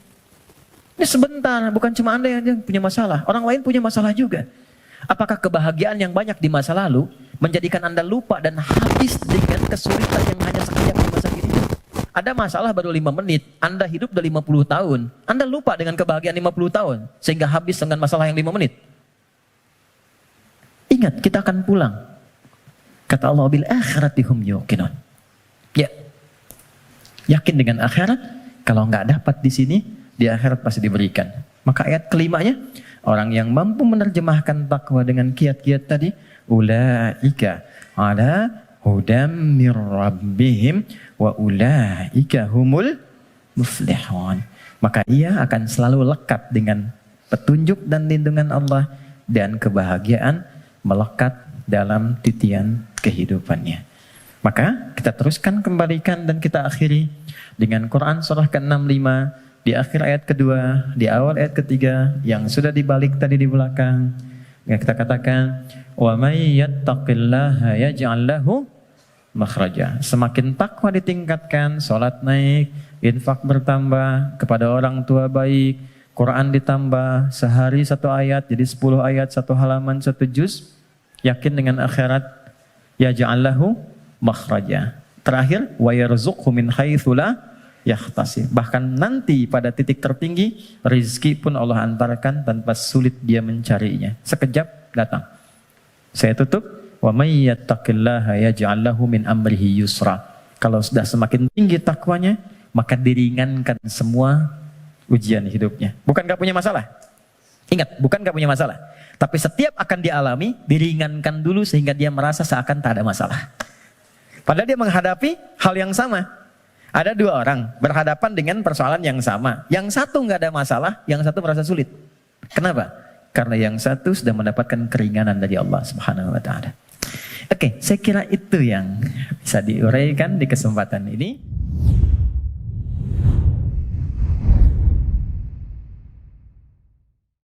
[SPEAKER 1] Ini sebentar, bukan cuma Anda yang punya masalah, orang lain punya masalah juga. Apakah kebahagiaan yang banyak di masa lalu menjadikan Anda lupa dan habis dengan kesulitan yang hanya sekejap di masa kini? Ada masalah baru 5 menit, Anda hidup udah 50 tahun. Anda lupa dengan kebahagiaan 50 tahun, sehingga habis dengan masalah yang 5 menit. Ingat, kita akan pulang. Kata Allah, bil akhirati hum yuqinun. Ya, yakin dengan akhirat. Kalau nggak dapat di sini, di akhirat pasti diberikan. Maka ayat kelimanya, orang yang mampu menerjemahkan takwa dengan kiat-kiat tadi, ulaika ala hudam mir rabbihim wa ulaika humul muflihun. Maka ia akan selalu lekat dengan petunjuk dan lindungan Allah, dan kebahagiaan melekat dalam titian kehidupannya. Maka kita teruskan kembalikan dan kita akhiri dengan Quran surah ke-65 di akhir ayat kedua, di awal ayat ketiga yang sudah dibalik tadi di belakang. Yang kita katakan, wa may yattaqillaha yaj'al lahu makhraja. Semakin takwa ditingkatkan, salat naik, infak bertambah, kepada orang tua baik, Quran ditambah, sehari 1 ayat jadi 10 ayat, 1 halaman, 1 juz, yakin dengan akhirat, yaj'al lahu makhraja. Terakhir, wa yarzuqhu min haitsu la yahtasib. Bahkan nanti pada titik tertinggi, rizki pun Allah antarkan tanpa sulit dia mencarinya. Sekejap datang. Saya tutup, wa may yattaqillaha yaj'al lahu min amrihi yusra. Kalau sudah semakin tinggi takwanya, maka diringankan semua ujian hidupnya. Bukan gak punya masalah. Ingat, bukan gak punya masalah. Tapi setiap akan dialami, diringankan dulu sehingga dia merasa seakan tak ada masalah. Padahal dia menghadapi hal yang sama. Ada 2 orang berhadapan dengan persoalan yang sama. Yang satu nggak ada masalah, yang satu merasa sulit. Kenapa? Karena yang satu sudah mendapatkan keringanan dari Allah Subhanahu wa Ta'ala. Oke, saya kira itu yang bisa diuraikan di kesempatan ini.